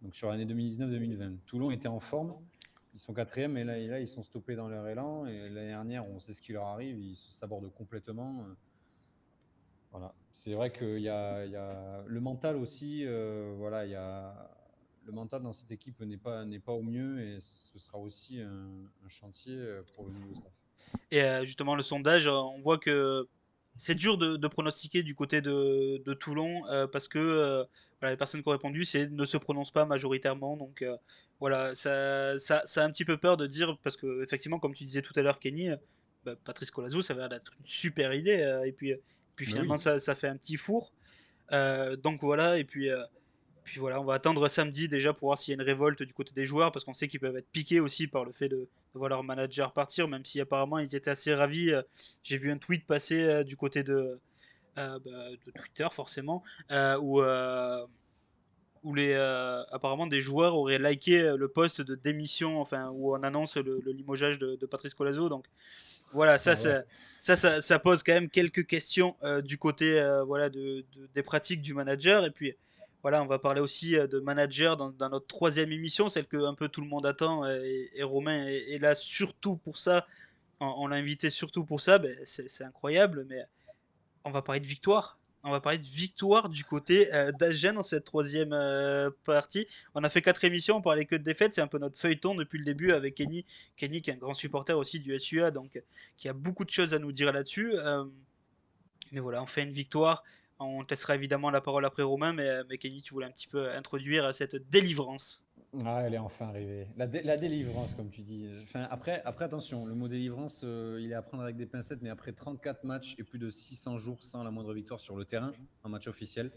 B: Donc sur l'année 2019-2020, Toulon était en forme. Ils sont 4e et là, ils sont stoppés dans leur élan. Et l'année dernière, on sait ce qui leur arrive, ils se sabordent complètement. Voilà. C'est vrai qu'il y a le mental aussi. Voilà, il y a le mental dans cette équipe n'est pas au mieux et ce sera aussi un chantier pour le nouveau staff.
A: Et justement, le sondage, on voit que c'est dur de pronostiquer du côté de Toulon parce que voilà, les personnes qui ont répondu, c'est ne se prononce pas majoritairement. Donc voilà, ça a un petit peu peur de dire, parce que effectivement, comme tu disais tout à l'heure, Kenny, Patrice Colazo, ça va l'air d'être une super idée. Et puis finalement,
B: Oui.
A: ça fait un petit four. Donc voilà, et puis voilà, on va attendre samedi déjà pour voir s'il y a une révolte du côté des joueurs, parce qu'on sait qu'ils peuvent être piqués aussi par le fait de voir leur manager partir, même si apparemment ils étaient assez ravis. J'ai vu un tweet passer du côté de Twitter, forcément, où apparemment des joueurs auraient liké le post de démission, enfin, où on annonce le limogeage de Patrice Colazo. Donc voilà,
B: Ah ouais.
A: ça pose quand même quelques questions du côté voilà, des pratiques du manager. Et puis voilà, on va parler aussi de manager dans notre troisième émission, celle que un peu tout le monde attend. Et Romain est là surtout pour ça. On l'a invité surtout pour ça. Ben, c'est incroyable, mais on va parler de victoire. On va parler de victoire du côté d'Agen dans cette troisième partie. On a fait 4 émissions, on parlait que de défaites. C'est un peu notre feuilleton depuis le début avec Kenny. Kenny qui est un grand supporter aussi du SUA, donc qui a beaucoup de choses à nous dire là-dessus. Mais voilà, on fait une victoire. On testera évidemment la parole après Romain, mais Kenny, tu voulais un petit peu introduire cette délivrance.
B: Ah, elle est enfin arrivée. La délivrance, comme tu dis. Enfin, après, attention, le mot délivrance, il est à prendre avec des pincettes, mais après 34 matchs et plus de 600 jours sans la moindre victoire sur le terrain, en match officiel,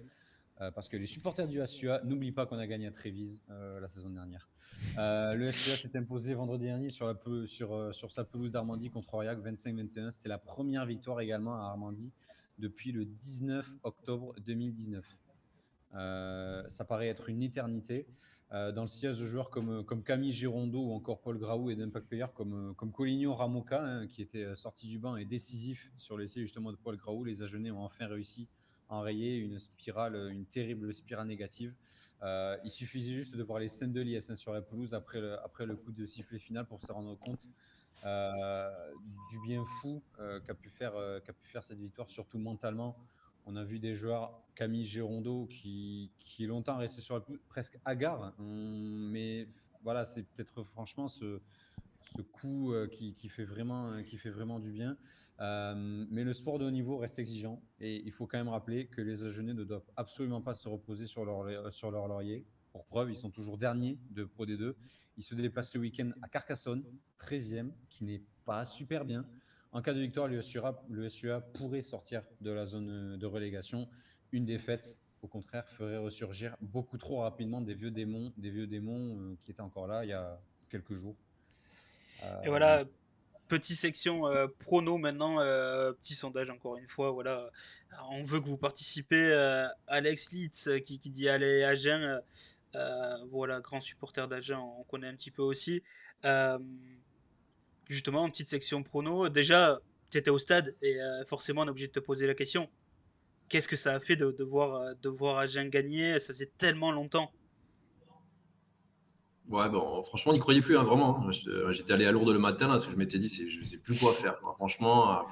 B: parce que les supporters du SUA n'oublient pas qu'on a gagné à Trévise la saison dernière. Le SUA s'est imposé vendredi dernier sur sa pelouse d'Armandie contre Aurillac, 25-21. C'était la première victoire également à Armandie depuis le 19 octobre 2019. Ça paraît être une éternité. Dans le sillage de joueurs comme Camille Girondeau ou encore Paul Graou et d'impact player comme Coligno Ramoka, hein, qui était sorti du banc et décisif sur l'essai justement de Paul Graou, les Agenais ont enfin réussi à enrayer une terrible spirale négative. Il suffisait juste de voir les scènes de liesse sur la pelouse après le coup de sifflet final pour se rendre compte du bien fou qu'a pu faire cette victoire, surtout mentalement. On a vu des joueurs, Camille Girondeau, qui longtemps resté sur la pelouse, presque hagard. Mais voilà, c'est peut-être franchement ce coup qui fait vraiment du bien. Mais le sport de haut niveau reste exigeant. Et il faut quand même rappeler que les Agenais ne doivent absolument pas se reposer sur leur laurier. Pour preuve, ils sont toujours derniers de Pro D2. Ils se déplacent ce week-end à Carcassonne, 13e, qui n'est pas super bien. En cas de victoire, le SUA pourrait sortir de la zone de relégation. Une défaite, au contraire, ferait ressurgir beaucoup trop rapidement des vieux démons qui étaient encore là il y a quelques jours.
A: Et voilà, petite section prono maintenant, petit sondage encore une fois. Voilà, on veut que vous participez. Alex Litz qui dit allez Agen. Voilà, grand supporter d'Agen, on connaît un petit peu aussi. Euh, Justement, en petite section prono. Déjà, tu étais au stade et forcément on est obligé de te poser la question. Qu'est-ce que ça a fait de voir Agen gagner? Ça faisait tellement longtemps.
C: Ouais, bon, franchement, on n'y croyait plus, hein, vraiment. J'étais allé à Lourdes le matin, là, parce que je m'étais dit, je ne sais plus quoi faire, quoi. Franchement,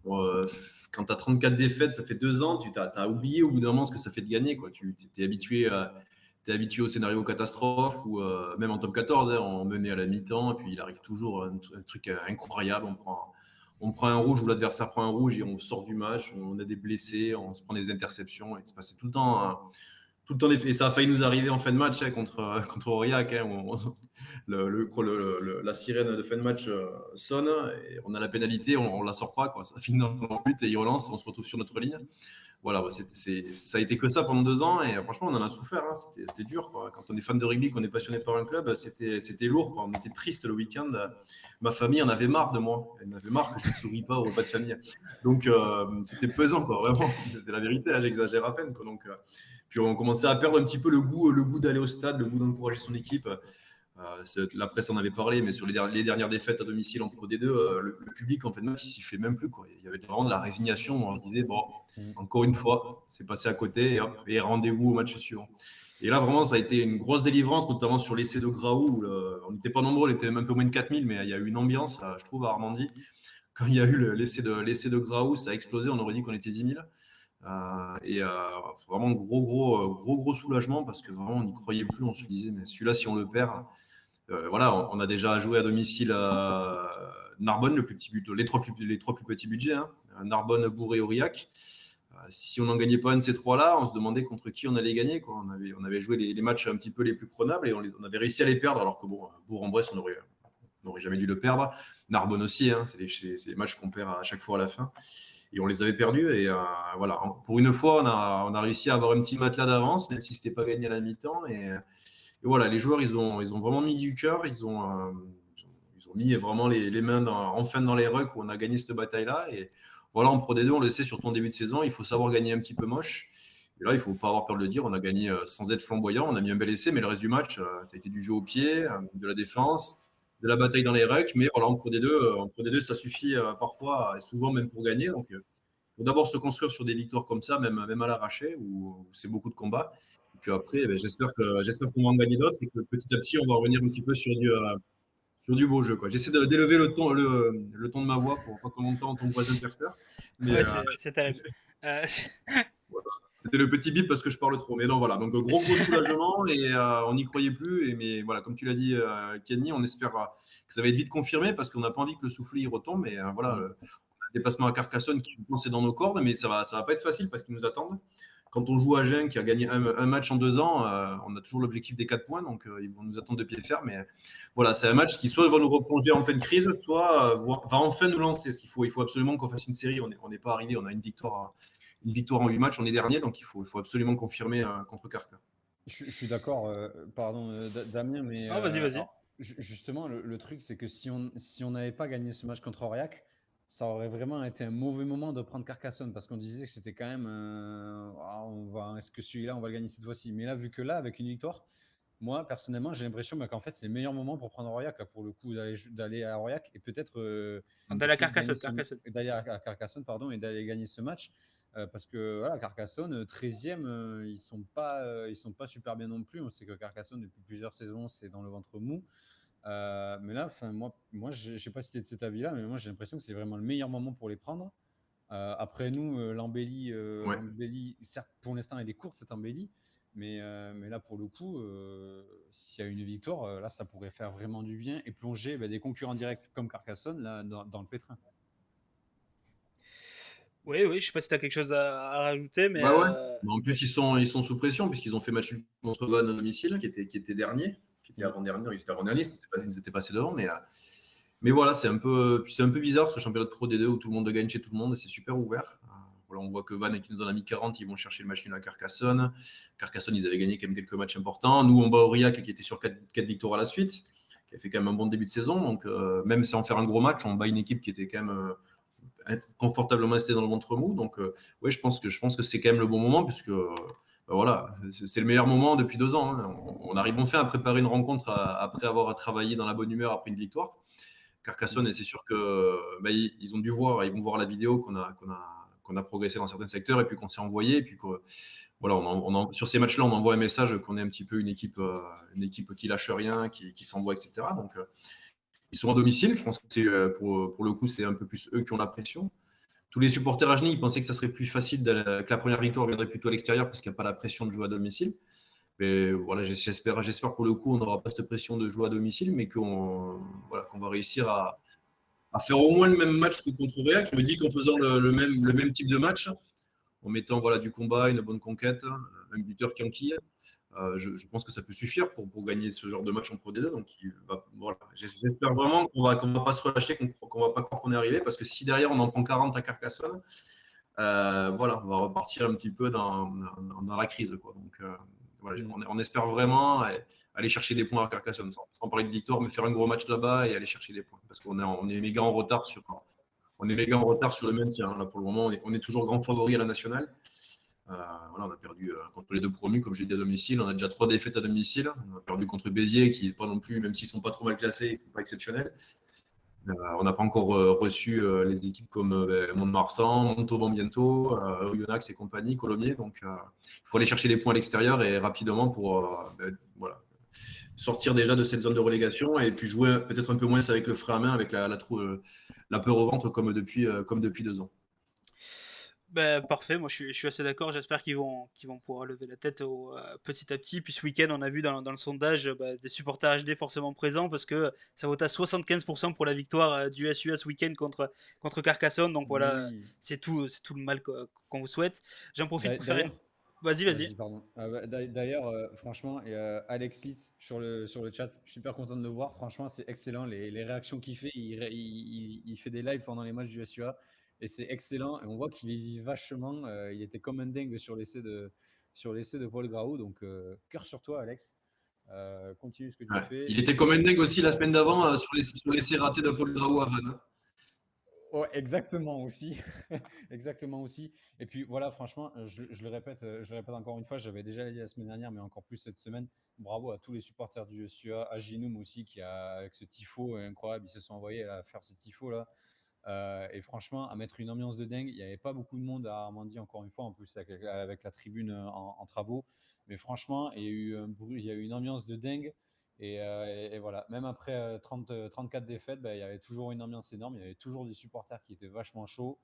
C: quand tu as 34 défaites, ça fait 2 ans, tu as oublié au bout d'un moment ce que ça fait de gagner, quoi. Tu t'es habitué, habitué au scénario catastrophe, ou même en top 14, hein, on menait à la mi-temps, et puis il arrive toujours un truc incroyable. On prend un rouge, ou l'adversaire prend un rouge, et on sort du match, on a des blessés, on se prend des interceptions, et c'est passé tout le temps. Tout le temps, et ça a failli nous arriver en fin de match, hein, contre Aurillac. Hein, la sirène de fin de match sonne et on a la pénalité, on ne la sort pas, quoi. Ça finit dans le but et il relance, on se retrouve sur notre ligne. Voilà, ça a été que ça pendant 2 ans et franchement, on en a souffert. Hein. C'était dur, quoi. Quand on est fan de rugby, qu'on est passionné par un club, c'était lourd, quoi. On était triste le week-end. Ma famille en avait marre de moi. Elle en avait marre que je ne souris pas au repas de famille. Donc, c'était pesant, quoi, vraiment. C'était la vérité, hein, j'exagère à peine, quoi. Donc, puis on commençait à perdre un petit peu le goût d'aller au stade, le goût d'encourager son équipe. La presse en avait parlé, mais sur les dernières défaites à domicile en Pro D2, le public en fait match il sifflait même plus, quoi. Il y avait vraiment de la résignation. On se disait bon, encore une fois, c'est passé à côté et rendez-vous au match suivant. Et là vraiment, ça a été une grosse délivrance, notamment sur l'essai de Graou. On n'était pas nombreux, on était même un peu moins de 4000, mais il y a eu une ambiance, je trouve, à Armandie. Quand il y a eu l'essai de Graou, ça a explosé. On aurait dit qu'on était 10 000. Vraiment gros soulagement parce que vraiment on n'y croyait plus. On se disait mais celui-là, si on le perd, voilà, on a déjà joué à domicile à Narbonne, les trois plus petits budgets, hein, Narbonne, Bourg et Aurillac. Si on n'en gagnait pas un de ces trois-là, on se demandait contre qui on allait gagner, quoi. On avait joué les matchs un petit peu les plus prenables et on avait réussi à les perdre, alors que bon, Bourg-en-Bresse, on n'aurait jamais dû le perdre. Narbonne aussi, hein, c'est les matchs qu'on perd à chaque fois à la fin. Et on les avait perdus. Et voilà, pour une fois, on a réussi à avoir un petit matelas d'avance, même si ce n'était pas gagné à la mi-temps. Et voilà, les joueurs, ils ont vraiment mis du cœur. Ils ont mis vraiment les mains enfin dans les rucks où on a gagné cette bataille-là. Et voilà, en Pro D2, on le sait, sur ton début de saison, il faut savoir gagner un petit peu moche. Et là, il ne faut pas avoir peur de le dire. On a gagné sans être flamboyant. On a mis un bel essai, mais le reste du match, ça a été du jeu au pied, de la défense, de la bataille dans les rucks. Mais voilà, en Pro D2, ça suffit parfois, et souvent même pour gagner. Donc, il faut d'abord se construire sur des victoires comme ça, même à l'arraché, où c'est beaucoup de combats. Et puis après, j'espère qu'on va en gagner d'autres et que petit à petit, on va revenir un petit peu sur du beau jeu, quoi. J'essaie d'élever le ton de ma voix pour pas qu'on entende ton voisin perceur. Mais
A: Ouais, c'est terrible.
C: voilà. C'était le petit bip parce que je parle trop. Mais non, voilà. Donc, gros soulagement et on n'y croyait plus. Mais voilà, comme tu l'as dit, Kenny, on espère que ça va être vite confirmé parce qu'on n'a pas envie que le soufflet y retombe. Mais voilà, le déplacement à Carcassonne qui c'est dans nos cordes, mais ça va pas être facile parce qu'ils nous attendent. Quand on joue à Agen qui a gagné un match en 2 ans, on a toujours l'objectif des 4 points, donc ils vont nous attendre de pied ferme. Mais voilà, c'est un match qui soit va nous replonger en pleine crise, soit va enfin nous lancer. Il faut absolument qu'on fasse une série. On n'est pas arrivé, on a une victoire en 8 matchs, on est dernier, donc il faut absolument confirmer contre Carca.
B: Je suis d'accord, pardon Damien, mais
A: Non, vas-y.
B: Justement, le truc, c'est que si on n'avait pas gagné ce match contre Aurillac, ça aurait vraiment été un mauvais moment de prendre Carcassonne parce qu'on disait que c'était quand même est-ce que celui-là, on va le gagner cette fois-ci? Mais là, vu que là, avec une victoire, moi, personnellement, j'ai l'impression qu'en fait, c'est le meilleur moment pour prendre Aurillac, là, pour le coup, d'aller à Aurillac et peut-être
A: D'aller à Carcassonne.
B: d'aller à Carcassonne, pardon, et d'aller gagner ce match. Parce que voilà, Carcassonne, 13e, ils sont pas super bien non plus. On sait que Carcassonne, depuis plusieurs saisons, c'est dans le ventre mou. Mais là, moi je sais pas si tu es de cet avis-là, mais moi j'ai l'impression que c'est vraiment le meilleur moment pour les prendre. Après nous, l'embellie, certes pour l'instant elle est courte cette embellie, mais là pour le coup, s'il y a une victoire, là ça pourrait faire vraiment du bien et plonger des concurrents directs comme Carcassonne là, dans le pétrin.
A: Oui, je sais pas si tu as quelque chose à rajouter, mais.
C: Bah ouais. Mais en plus, ils sont sous pression puisqu'ils ont fait match contre Vannes à domicile, qui était dernier, qui était avant-dernier, ils étaient avant-dernier, ils s'étaient passés devant, mais Mais voilà, c'est un peu bizarre ce championnat de Pro D2 où tout le monde gagne chez tout le monde et c'est super ouvert. Voilà, on voit que Vannes qui nous en a mis 40, ils vont chercher le match nul à Carcassonne. Carcassonne, ils avaient gagné quand même quelques matchs importants. Nous, on bat Aurillac qui était sur 4 victoires à la suite, qui a fait quand même un bon début de saison. Donc, même sans faire un gros match, on bat une équipe qui était quand même confortablement installée dans le ventre mou. Donc, ouais, je pense que c'est quand même le bon moment puisque voilà, c'est le meilleur moment depuis 2 ans. Hein. On arrive enfin à préparer une rencontre après avoir travaillé dans la bonne humeur après une victoire. Carcassonne, et c'est sûr que ils ont dû voir, ils vont voir la vidéo qu'on a progressé dans certains secteurs et puis qu'on s'est envoyé. Et puis voilà, sur ces matchs-là, on envoie un message qu'on est un petit peu une équipe qui lâche rien, qui s'envoie, etc. Donc, ils sont à domicile. Je pense que pour le coup, c'est un peu plus eux qui ont la pression. Tous les supporters à Genève, ils pensaient que ça serait plus facile, que la première victoire viendrait plutôt à l'extérieur parce qu'il n'y a pas la pression de jouer à domicile. Mais voilà, j'espère pour le coup, on n'aura pas cette pression de jouer à domicile, mais qu'on va réussir à faire au moins le même match que contre Aurillac. Je me dis qu'en faisant le même type de match, en mettant du combat, une bonne conquête, un buteur qui enquille, je pense que ça peut suffire pour gagner ce genre de match en Pro D2. Donc voilà, j'espère vraiment qu'on va pas se relâcher, qu'on va pas croire qu'on est arrivé, parce que si derrière on en prend 40 à Carcassonne, voilà, on va repartir un petit peu dans la crise, quoi. Donc voilà, on espère vraiment aller chercher des points à Carcassonne, sans parler de victoire, mais faire un gros match là-bas et aller chercher des points, parce qu'on est méga en retard sur le maintien. Là, pour le moment, on est toujours grand favori à la nationale. Voilà, on a perdu contre les 2 promus, comme j'ai dit, à domicile. On a déjà 3 défaites à domicile. On a perdu contre Béziers, qui n'est pas non plus, même s'ils ne sont pas trop mal classés, ils ne sont pas exceptionnels. On n'a pas encore reçu les équipes comme Mont-de-Marsan, Montauban bientôt, Oyonnax et compagnie, Colomiers. Donc, il faut aller chercher des points à l'extérieur et rapidement pour voilà, sortir déjà de cette zone de relégation et puis jouer peut-être un peu moins avec le frein à main, avec la peur au ventre comme depuis 2 ans.
A: Parfait, moi je suis assez d'accord. J'espère qu'ils vont pouvoir lever la tête petit à petit. Puis ce week-end, on a vu dans le sondage des supporters HD forcément présents parce que ça vote à 75% pour la victoire du SUA ce week-end contre Carcassonne. Donc voilà,
B: Oui.
A: c'est tout le mal qu'on vous souhaite. J'en profite pour faire une.
B: D'ailleurs,
A: Vas-y, vas-y.
B: vas-y, pardon. D'ailleurs, franchement, Alex Litz sur le chat, je suis super content de le voir. Franchement, c'est excellent. Les réactions qu'il fait, il fait des lives pendant les matchs du SUA et c'est excellent. Et on voit qu'il y vit vachement. Il était comme un dingue sur l'essai de Paul Graou. Donc, cœur sur toi, Alex. Continue ce que tu fais.
C: Il était comme un dingue aussi la semaine d'avant sur l'essai raté de Paul Graou à Vannes.
B: Ouais, exactement aussi. Exactement aussi. Et puis voilà, franchement, je le répète encore une fois, j'avais déjà dit la semaine dernière, mais encore plus cette semaine. Bravo à tous les supporters du SUA, à Ginoum aussi, qui avec ce tifo incroyable, ils se sont envoyés à faire ce tifo là. Et franchement, à mettre une ambiance de dingue, il n'y avait pas beaucoup de monde à Armandie, encore une fois, en plus avec la tribune en travaux. Mais franchement, il y a eu un bruit, il y a eu une ambiance de dingue. Et voilà, même après 34 défaites, il y avait toujours une ambiance énorme. Il y avait toujours des supporters qui étaient vachement chauds.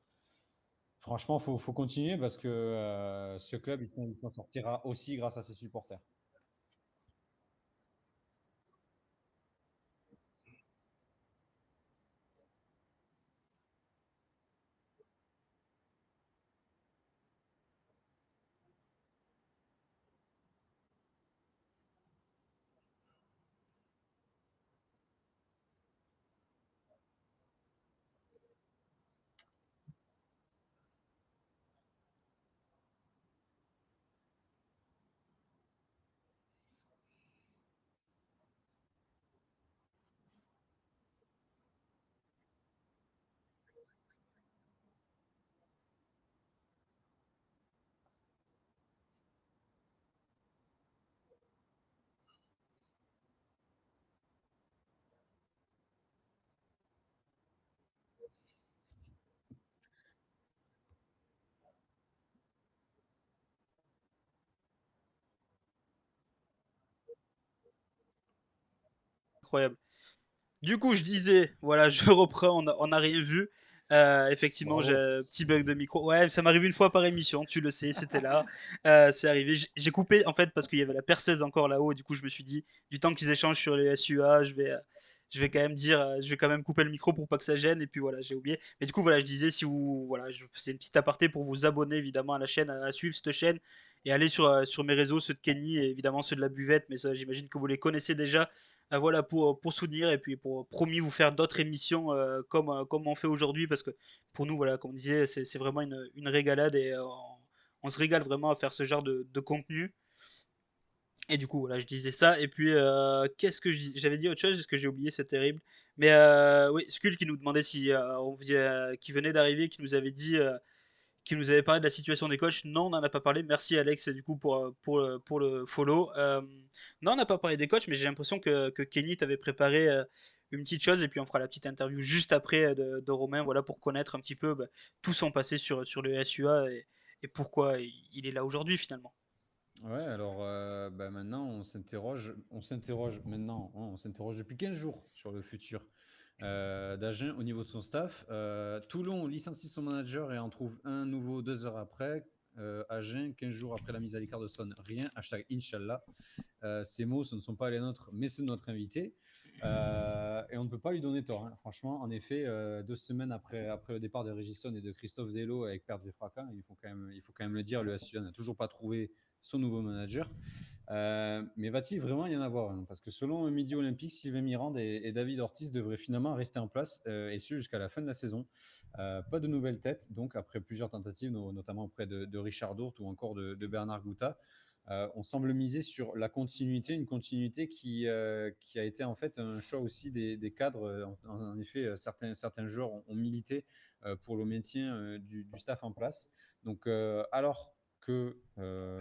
B: Franchement, faut continuer parce que ce club, il s'en sortira aussi grâce à ses supporters.
A: Incroyable. Du coup, je disais, voilà, je reprends, on n'a rien vu. Effectivement, j'ai
B: Bravo.
A: un petit bug de micro. Ouais, ça m'arrive une fois par émission, tu le sais, c'était là. C'est arrivé. J'ai coupé, en fait, parce qu'il y avait la perceuse encore là-haut. Du coup, je me suis dit, du temps qu'ils échangent sur les SUA, je vais quand même dire, je vais quand même couper le micro pour pas que ça gêne. Et puis voilà, j'ai oublié. Mais du coup, voilà, je disais, si vous, voilà, c'est une petite aparté pour vous abonner évidemment à la chaîne, à suivre cette chaîne Et allez sur mes réseaux, ceux de Kenny et évidemment ceux de la buvette, mais ça j'imagine que vous les connaissez déjà. Voilà, pour soutenir et puis pour promis vous faire d'autres émissions comme on fait aujourd'hui, parce que pour nous, voilà, comme on disait, c'est vraiment une régalade et on se régale vraiment à faire ce genre de contenu. Et du coup, voilà, je disais ça. Et puis, qu'est-ce que j'avais dit autre chose, est-ce que j'ai oublié, c'est terrible. Mais oui, Skull qui nous demandait si qui venait d'arriver, qui nous avait dit, qui nous avait parlé de la situation des coachs. Non, on n'en a pas parlé. Merci Alex, du coup, pour le follow. Non, on n'a pas parlé des coachs, mais j'ai l'impression que Kenny t'avait préparé une petite chose, et puis on fera la petite interview juste après de Romain, voilà, pour connaître un petit peu tout son passé sur le SUA et pourquoi il est là aujourd'hui finalement.
B: Ouais, alors maintenant on s'interroge maintenant, hein, on s'interroge depuis 15 jours sur le futur d'Agen au niveau de son staff. Toulon licencie son manager et en trouve un nouveau 2 heures après. Agen, 15 jours après la mise à l'écart de Son, rien. Hashtag Inch'Allah. Ces mots, ce ne sont pas les nôtres, mais ceux de notre invité. Et on ne peut pas lui donner tort, hein. Franchement, en effet, 2 semaines après le départ de Régisson et de Christophe Dello avec pertes et fracas, il faut quand même le dire, le SUA n'a toujours pas trouvé son nouveau manager. Mais va-t-il vraiment y en avoir un? Parce que selon Midi Olympique, Sylvain Mirande et David Ortiz devraient finalement rester en place, et ce jusqu'à la fin de la saison. Pas de nouvelles têtes, donc après plusieurs tentatives, notamment auprès de Richard Dourte ou encore de Bernard Gouta. On semble miser sur la continuité, une continuité qui a été en fait un choix aussi des cadres. En effet, certains joueurs ont milité pour le maintien du staff en place. Donc, alors que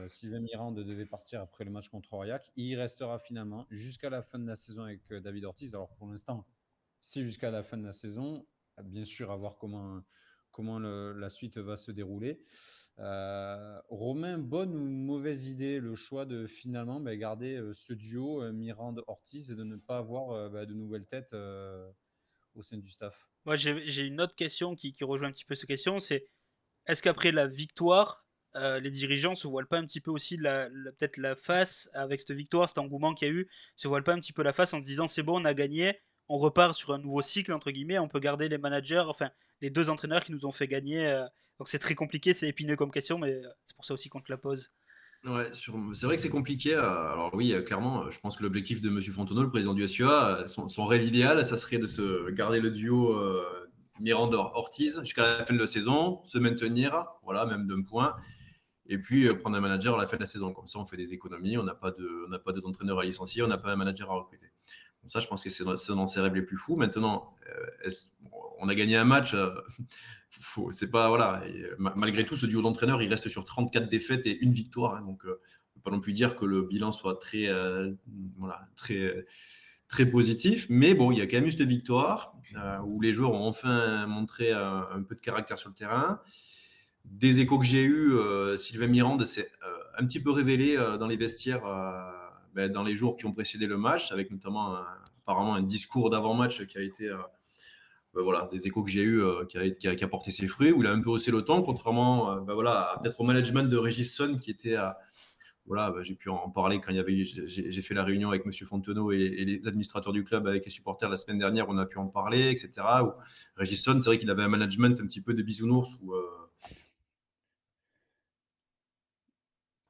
B: Sylvain Mirande devait partir après le match contre Aurillac, il restera finalement jusqu'à la fin de la saison avec David Ortiz. Alors, pour l'instant, c'est jusqu'à la fin de la saison. Bien sûr, à voir comment la suite va se dérouler. Romain, bonne ou mauvaise idée le choix de finalement garder ce duo Mirande-Ortiz et de ne pas avoir de nouvelles têtes au sein du staff?
A: Moi, j'ai une autre question qui rejoint un petit peu cette question, c'est est-ce qu'après la victoire, les dirigeants se voilent pas un petit peu aussi peut-être la face avec cette victoire, cet engouement qu'il y a eu, se voilent pas un petit peu la face en se disant c'est bon, on a gagné, on repart sur un nouveau cycle entre guillemets, on peut garder les managers, enfin les deux entraîneurs qui nous ont fait gagner. Donc c'est très compliqué, c'est épineux comme question, mais c'est pour ça aussi qu'on te la pose.
C: Ouais, c'est vrai que c'est compliqué. Alors oui, clairement, je pense que l'objectif de Monsieur Fontenot, le président du SUA, son rêve idéal, ça serait de se garder le duo Miranda-Ortiz jusqu'à la fin de la saison, se maintenir, voilà, même d'un point, et puis prendre un manager à la fin de la saison. Comme ça, on fait des économies, on n'a pas deux entraîneurs à licencier, on n'a pas un manager à recruter. Donc ça, je pense que c'est dans ses rêves les plus fous. Maintenant, on a gagné un match. C'est pas voilà. Malgré tout, ce duo d'entraîneurs, il reste sur 34 défaites et une victoire. Hein, donc, on peut pas non plus dire que le bilan soit très très positif. Mais bon, il y a quand même eu cette victoire où les joueurs ont enfin montré un peu de caractère sur le terrain. Des échos que j'ai eus, Sylvain Mirande s'est un petit peu révélé dans les vestiaires dans les jours qui ont précédé le match, avec notamment apparemment un discours d'avant-match qui a été voilà, des échos que j'ai eus qui a porté ses fruits, où il a un peu haussé le ton, contrairement peut-être au management de Régis Son qui était j'ai pu en parler quand j'ai fait la réunion avec M. Fontenot et les administrateurs du club avec les supporters la semaine dernière, on a pu en parler, etc. Où Régis Son, c'est vrai qu'il avait un management un petit peu de bisounours où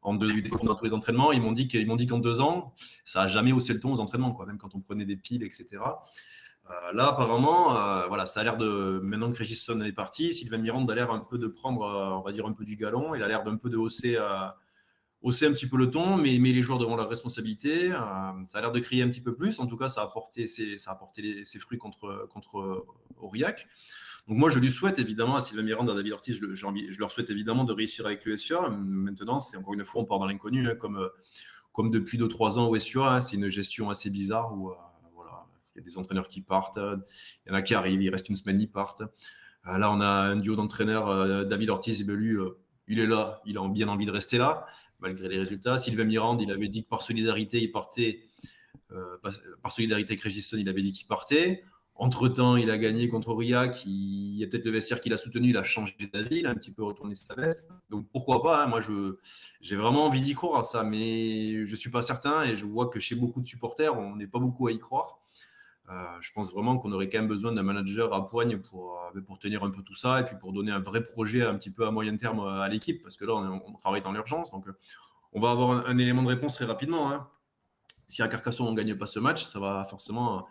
C: dans tous les entraînements, ils m'ont dit qu'en 2 ans, ça n'a jamais haussé le ton aux entraînements, quoi, même quand on prenait des piles, etc. Là, apparemment, ça a l'air de. Maintenant que Régis Son est parti, Sylvain Mirande a l'air un peu de prendre, on va dire, un peu du galon. Il a l'air d'un peu de hausser un petit peu le ton, mais les joueurs devant leur responsabilité. Ça a l'air de crier un petit peu plus. En tout cas, ça a porté ses fruits contre Aurillac. Donc moi, je lui souhaite évidemment à Sylvain Mirande, à David Ortiz, je leur souhaite évidemment de réussir avec le SUA. Maintenant, c'est encore une fois, on part dans l'inconnu, hein, comme depuis 2-3 ans au SUA. Hein, c'est une gestion assez bizarre où il y a des entraîneurs qui partent, il y en a qui arrivent, il reste une semaine, ils partent. Là, on a un duo d'entraîneurs, David Ortiz, et lui, il est là, il a bien envie de rester là, malgré les résultats. Sylvain Mirande, il avait dit que par solidarité, il partait. Par solidarité avec Régis Son, il avait dit qu'il partait. Entre-temps, il a gagné contre Aurillac. Il y a peut-être le vestiaire qu'il a soutenu, il a changé d'avis, il a un petit peu retourné sa veste. Donc pourquoi pas, hein, moi, j'ai vraiment envie d'y croire à ça, mais je ne suis pas certain et je vois que chez beaucoup de supporters, on n'est pas beaucoup à y croire. Je pense vraiment qu'on aurait quand même besoin d'un manager à poigne pour tenir un peu tout ça et puis pour donner un vrai projet un petit peu à moyen terme à l'équipe, parce que là, on travaille dans l'urgence. Donc, on va avoir un élément de réponse très rapidement, hein. Si à Carcassonne, on ne gagne pas ce match, ça va forcément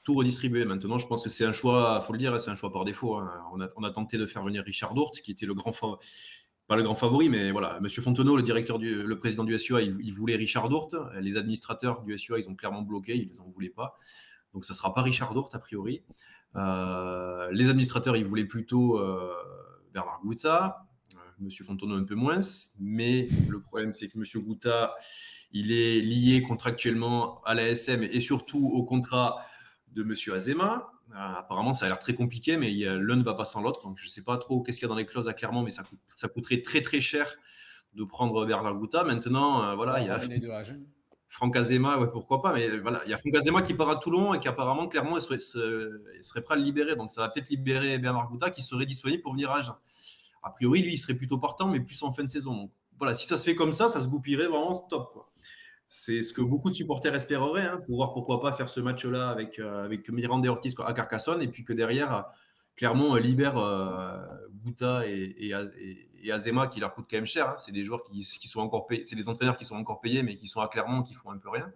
C: tout redistribuer. Maintenant, je pense que c'est un choix, il faut le dire, c'est un choix par défaut, hein. On a tenté de faire venir Richard Dourte, qui était pas le grand favori, mais voilà, Monsieur Fontenot, le président du SUA, il voulait Richard Dourte. Les administrateurs du SUA, ils ont clairement bloqué, ils ne en voulaient pas. Donc, ça ne sera pas Richard Dourte, a priori. Les administrateurs, ils voulaient plutôt Bernard Gouta. Monsieur Fontenot un peu moins. Mais le problème, c'est que Monsieur Gouta, il est lié contractuellement à la SM et surtout au contrat de Monsieur Azema. Apparemment, ça a l'air très compliqué, mais l'un ne va pas sans l'autre. Donc, je ne sais pas trop qu'est-ce qu'il y a dans les clauses à Clermont, mais ça coûterait très, très cher de prendre Bernard Gouta. Maintenant, voilà, il y a Franck Azema, ouais, pourquoi pas, mais voilà, il y a Franck Azema qui part à Toulon et qui apparemment, clairement, il serait prêt à le libérer. Donc, ça va peut-être libérer Bernard Gouta qui serait disponible pour venir à Agen. A priori, lui, il serait plutôt partant, mais plus en fin de saison. Donc, voilà, si ça se fait comme ça se goupillerait vraiment top, quoi. C'est ce que beaucoup de supporters espéreraient, hein, pouvoir, pourquoi pas, faire ce match-là avec Miranda et Ortiz à Carcassonne, et puis que derrière, Clermont libère Gouta et Azema, qui leur coûte quand même cher, hein. C'est des joueurs qui sont encore payés, c'est des entraîneurs qui sont encore payés, mais qui sont à Clermont, qui font un peu rien.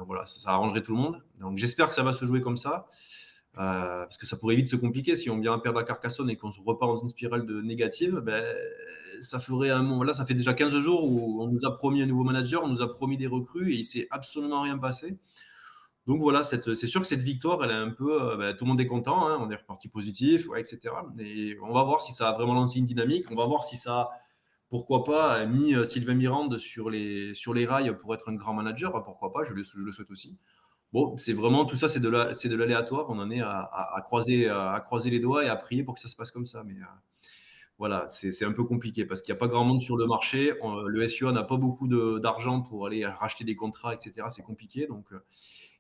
C: Voilà, ça arrangerait tout le monde. Donc j'espère que ça va se jouer comme ça. Parce que ça pourrait vite se compliquer si on vient perdre à Carcassonne et qu'on se repart dans une spirale négative. Ça ferait là, ça fait déjà 15 jours où on nous a promis un nouveau manager, on nous a promis des recrues et il s'est absolument rien passé. Donc voilà, c'est sûr que cette victoire, elle est un peu, tout le monde est content, hein, on est reparti positif, ouais, etc. Et on va voir si ça a vraiment lancé une dynamique. On va voir si ça a, pourquoi pas, mis Sylvain Mirande sur les rails pour être un grand manager. Pourquoi pas, je le souhaite aussi. Bon, c'est vraiment tout ça, c'est de l'aléatoire. On en est à croiser les doigts et à prier pour que ça se passe comme ça. Mais voilà, c'est un peu compliqué parce qu'il n'y a pas grand monde sur le marché. Le SUA n'a pas beaucoup d'argent pour aller racheter des contrats, etc. C'est compliqué. Donc,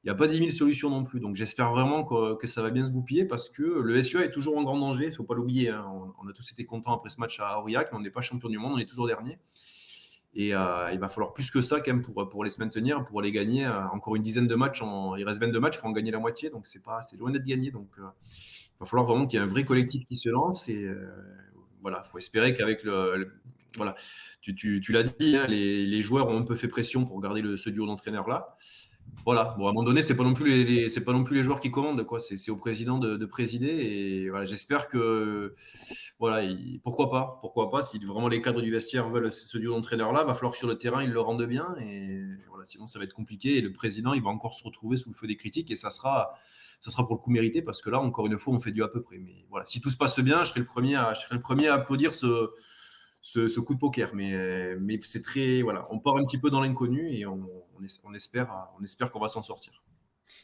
C: il n'y a pas 10 000 solutions non plus. Donc, j'espère vraiment que ça va bien se goupiller parce que le SUA est toujours en grand danger. Il ne faut pas l'oublier, hein. On a tous été contents après ce match à Aurillac, mais on n'est pas champion du monde, on est toujours dernier. Et il va falloir plus que ça quand même pour aller se maintenir, pour aller gagner encore une dizaine de matchs. Il reste 22 matchs, il faut en gagner la moitié, donc c'est loin d'être gagné. Donc il va falloir vraiment qu'il y ait un vrai collectif qui se lance. Et voilà, il faut espérer qu'avec voilà, tu l'as dit, hein, les joueurs ont un peu fait pression pour garder ce duo d'entraîneurs-là. Voilà, bon, à un moment donné, c'est pas non plus les joueurs qui commandent, quoi. C'est au président de présider. Et voilà, j'espère que voilà, pourquoi pas, si vraiment les cadres du vestiaire veulent ce duo d'entraîneurs-là, va falloir que sur le terrain, ils le rendent bien. Et voilà, sinon, ça va être compliqué. Et le président, il va encore se retrouver sous le feu des critiques. Et ça sera pour le coup mérité parce que là, encore une fois, on fait du à peu près. Mais voilà, si tout se passe bien, je serai le premier à applaudir ce coup de poker. Mais c'est très. Voilà, on part un petit peu dans l'inconnu et on espère qu'on va s'en sortir.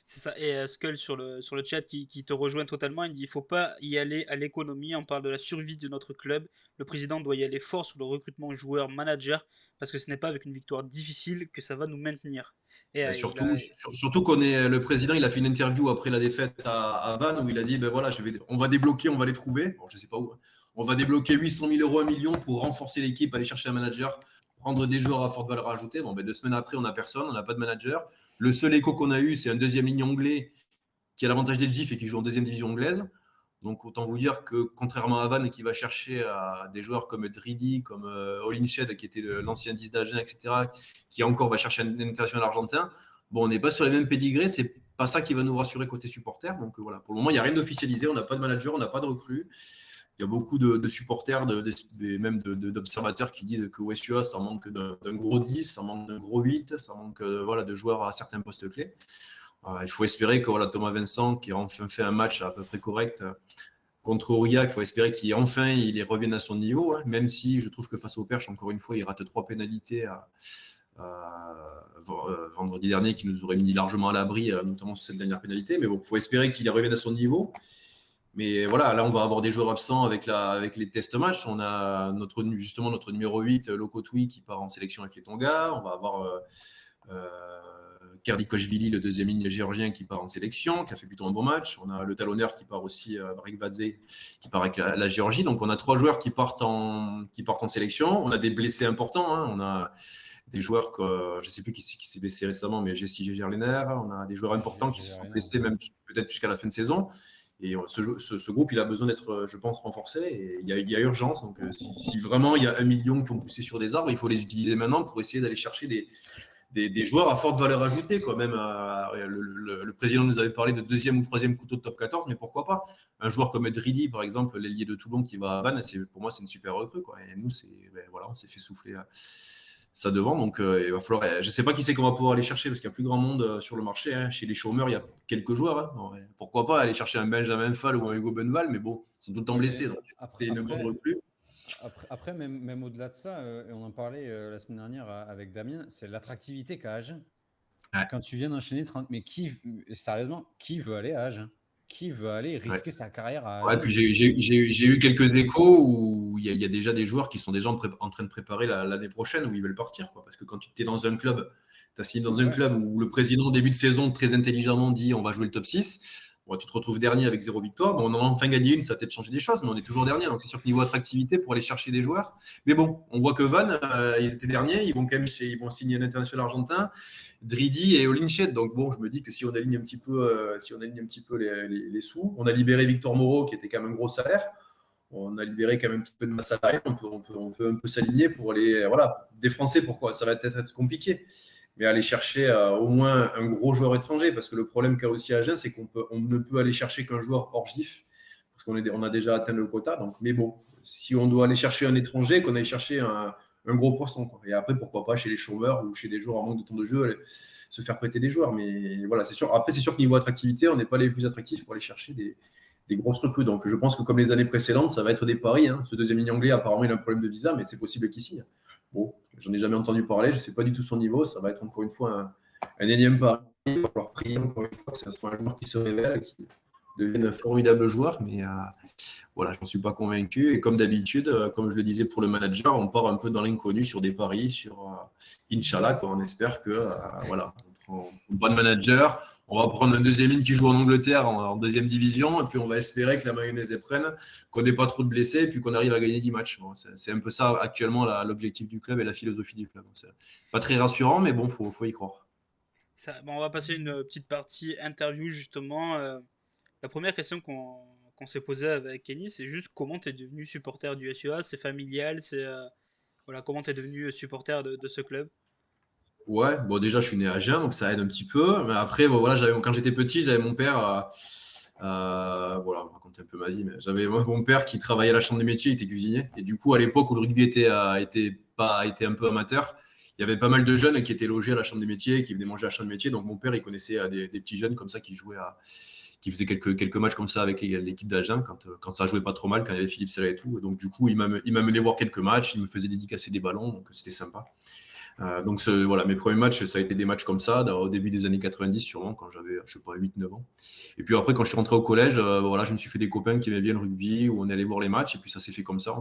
A: C'est ça. Et Skull sur le chat qui te rejoint totalement, il dit il faut pas y aller à l'économie, on parle de la survie de notre club. Le président doit y aller fort sur le recrutement joueur-manager parce que ce n'est pas avec une victoire difficile que ça va nous maintenir. Et
C: surtout qu'on est le président, il a fait une interview après la défaite à Vannes où il a dit voilà, on va débloquer, on va les trouver. Bon, je sais pas où. On va débloquer 800 000 euros, 1 million pour renforcer l'équipe, aller chercher un manager, prendre des joueurs à forte valeur ajoutée. Bon, 2 semaines après, on n'a personne, on n'a pas de manager. Le seul écho qu'on a eu, c'est un deuxième ligne anglais qui a l'avantage d'être GIF et qui joue en deuxième division anglaise. Donc, autant vous dire que contrairement à Vannes qui va chercher des joueurs comme Dridi, comme Olinshed, qui était l'ancien 10 d'Agen, etc., qui encore va chercher un international argentin, bon, on n'est pas sur les mêmes pédigrés, c'est pas ça qui va nous rassurer côté supporters. Donc voilà, pour le moment, il n'y a rien d'officialisé, on n'a pas de manager, on n'a pas de recrue. Il y a beaucoup de supporters, même d'observateurs qui disent qu'au SUA, ça manque d'un gros 10, ça manque d'un gros 8, ça manque de joueurs à certains postes clés. Il faut espérer que Thomas Vincent, qui a enfin fait un match à peu près correct contre Aurillac, il faut espérer qu'il revienne à son niveau, hein, même si je trouve que face au Perche, encore une fois, il rate 3 pénalités vendredi dernier qui nous aurait mis largement à l'abri, notamment sur cette dernière pénalité. Mais bon, il faut espérer qu'il revienne à son niveau. Mais voilà, là, on va avoir des joueurs absents avec les test matchs. On a notre numéro 8, Lokotui, qui part en sélection avec les Tonga. On va avoir Kardikoshvili, le deuxième ligne géorgien, qui part en sélection, qui a fait plutôt un bon match. On a le talonneur qui part aussi, Brikvadze, qui part avec la Géorgie. Donc, on a 3 joueurs qui partent en sélection. On a des blessés importants, hein. On a des joueurs que je ne sais plus qui s'est blessé récemment, mais Jessie Gerlener, on a des joueurs importants qui se sont blessés, même peut-être jusqu'à la fin de saison. Et ce groupe, il a besoin d'être, je pense, renforcé. Et il y a urgence. Donc, si vraiment il y a 1 million qui ont poussé sur des arbres, il faut les utiliser maintenant pour essayer d'aller chercher des joueurs à forte valeur ajoutée, quoi. Même le président nous avait parlé de 2e ou 3e couteau de top 14, mais pourquoi pas un joueur comme Dridi, par exemple, l'ailier de Toulon qui va à Vannes, pour moi, c'est une super recrue, quoi. Et nous, on s'est fait souffler ça devant. Donc, il va falloir. Je ne sais pas qui c'est qu'on va pouvoir aller chercher parce qu'il y a plus grand monde sur le marché. Hein. Chez les chômeurs, il y a quelques joueurs. Hein. Bon, pourquoi pas aller chercher un Benjamin Fall ou un Hugo Benval, mais bon, ils sont tout le temps blessés. Donc, c'est une grande recrue.
B: Après, même au-delà de ça, et on en parlait la semaine dernière avec Damien, c'est l'attractivité qu'a Agen. Ouais. Quand tu viens d'enchaîner 30, mais sérieusement, qui veut aller à Agen? Qui veut aller risquer sa carrière à Agen?
C: Ouais, puis j'ai eu quelques échos où il y a déjà des joueurs qui sont déjà en train de préparer l'année prochaine où ils veulent partir, quoi. Parce que quand tu es dans un club, tu as signé dans un club où le président au début de saison très intelligemment dit on va jouer le top 6. Bon, tu te retrouves dernier avec 0 victoire. Bon, on en a enfin gagné une, ça va peut-être changer des choses, mais on est toujours dernier. Donc, c'est sûr que niveau attractivité pour aller chercher des joueurs. Mais bon, on voit que Vannes, ils étaient derniers. Ils vont signer un international argentin, Dridi et Olinchet. Donc, bon, je me dis que si on aligne un petit peu, les sous, on a libéré Victor Moreau, qui était quand même un gros salaire. On a libéré quand même un petit peu de masse salariale. On peut un peu s'aligner pour aller. Voilà, des Français, pourquoi? Ça va peut-être être compliqué. Mais aller chercher au moins un gros joueur étranger, parce que le problème qu'a aussi Agen, c'est qu'on ne peut aller chercher qu'un joueur hors GIF, parce qu'on a déjà atteint le quota. Donc, mais bon, si on doit aller chercher un étranger, qu'on aille chercher un gros poisson, quoi. Et après, pourquoi pas chez les chômeurs ou chez des joueurs en manque de temps de jeu, se faire prêter des joueurs. Mais voilà, c'est sûr. Après, c'est sûr que niveau attractivité, on n'est pas les plus attractifs pour aller chercher des grosses recrues. Donc, je pense que comme les années précédentes, ça va être des paris. Hein. Ce deuxième ligne anglais, apparemment, il a un problème de visa, mais c'est possible qu'il signe. Bon, j'en ai jamais entendu parler, je ne sais pas du tout son niveau, ça va être encore une fois un énième pari. Il va falloir prier encore une fois que ce soit un joueur qui se révèle, qui devienne un formidable joueur, mais voilà, je n'en suis pas convaincu. Et comme d'habitude, comme je le disais pour le manager, on part un peu dans l'inconnu sur des paris, sur Inch'Allah, quoi. On espère que voilà, on prend de manager. On va prendre un deuxième ligne qui joue en Angleterre en deuxième division, et puis on va espérer que la mayonnaise prenne, qu'on n'ait pas trop de blessés, et puis qu'on arrive à gagner 10 matchs. Bon, c'est un peu ça actuellement l'objectif du club et la philosophie du club. C'est pas très rassurant, mais bon, faut y croire.
A: On va passer une petite partie interview justement. La première question qu'on s'est posée avec Kenny, c'est juste comment tu es devenu supporter du SUA. C'est familial, voilà, comment tu es devenu supporter de ce club?
C: Ouais, bon, déjà, je suis né à Agen, donc ça aide un petit peu. Mais après, bon, voilà, quand j'étais petit, j'avais mon père. Voilà, on va raconter un peu ma vie, mais j'avais mon père qui travaillait à la chambre des métiers, il était cuisinier. Et du coup, à l'époque où le rugby était un peu amateur, il y avait pas mal de jeunes qui étaient logés à la chambre des métiers, qui venaient manger à la chambre des métiers. Donc, mon père, il connaissait des petits jeunes comme ça qui jouaient qui faisaient quelques matchs comme ça avec l'équipe d'Agen quand ça jouait pas trop mal, quand il y avait Philippe Sella et tout. Et donc, du coup, il m'a mené voir quelques matchs, il me faisait dédicacer des ballons, donc c'était sympa. Donc voilà, mes premiers matchs, ça a été des matchs comme ça, au début des années 90 sûrement, quand j'avais, je sais pas, 8-9 ans. Et puis après, quand je suis rentré au collège, voilà, je me suis fait des copains qui aimaient bien le rugby, où on allait voir les matchs, et puis ça s'est fait comme ça.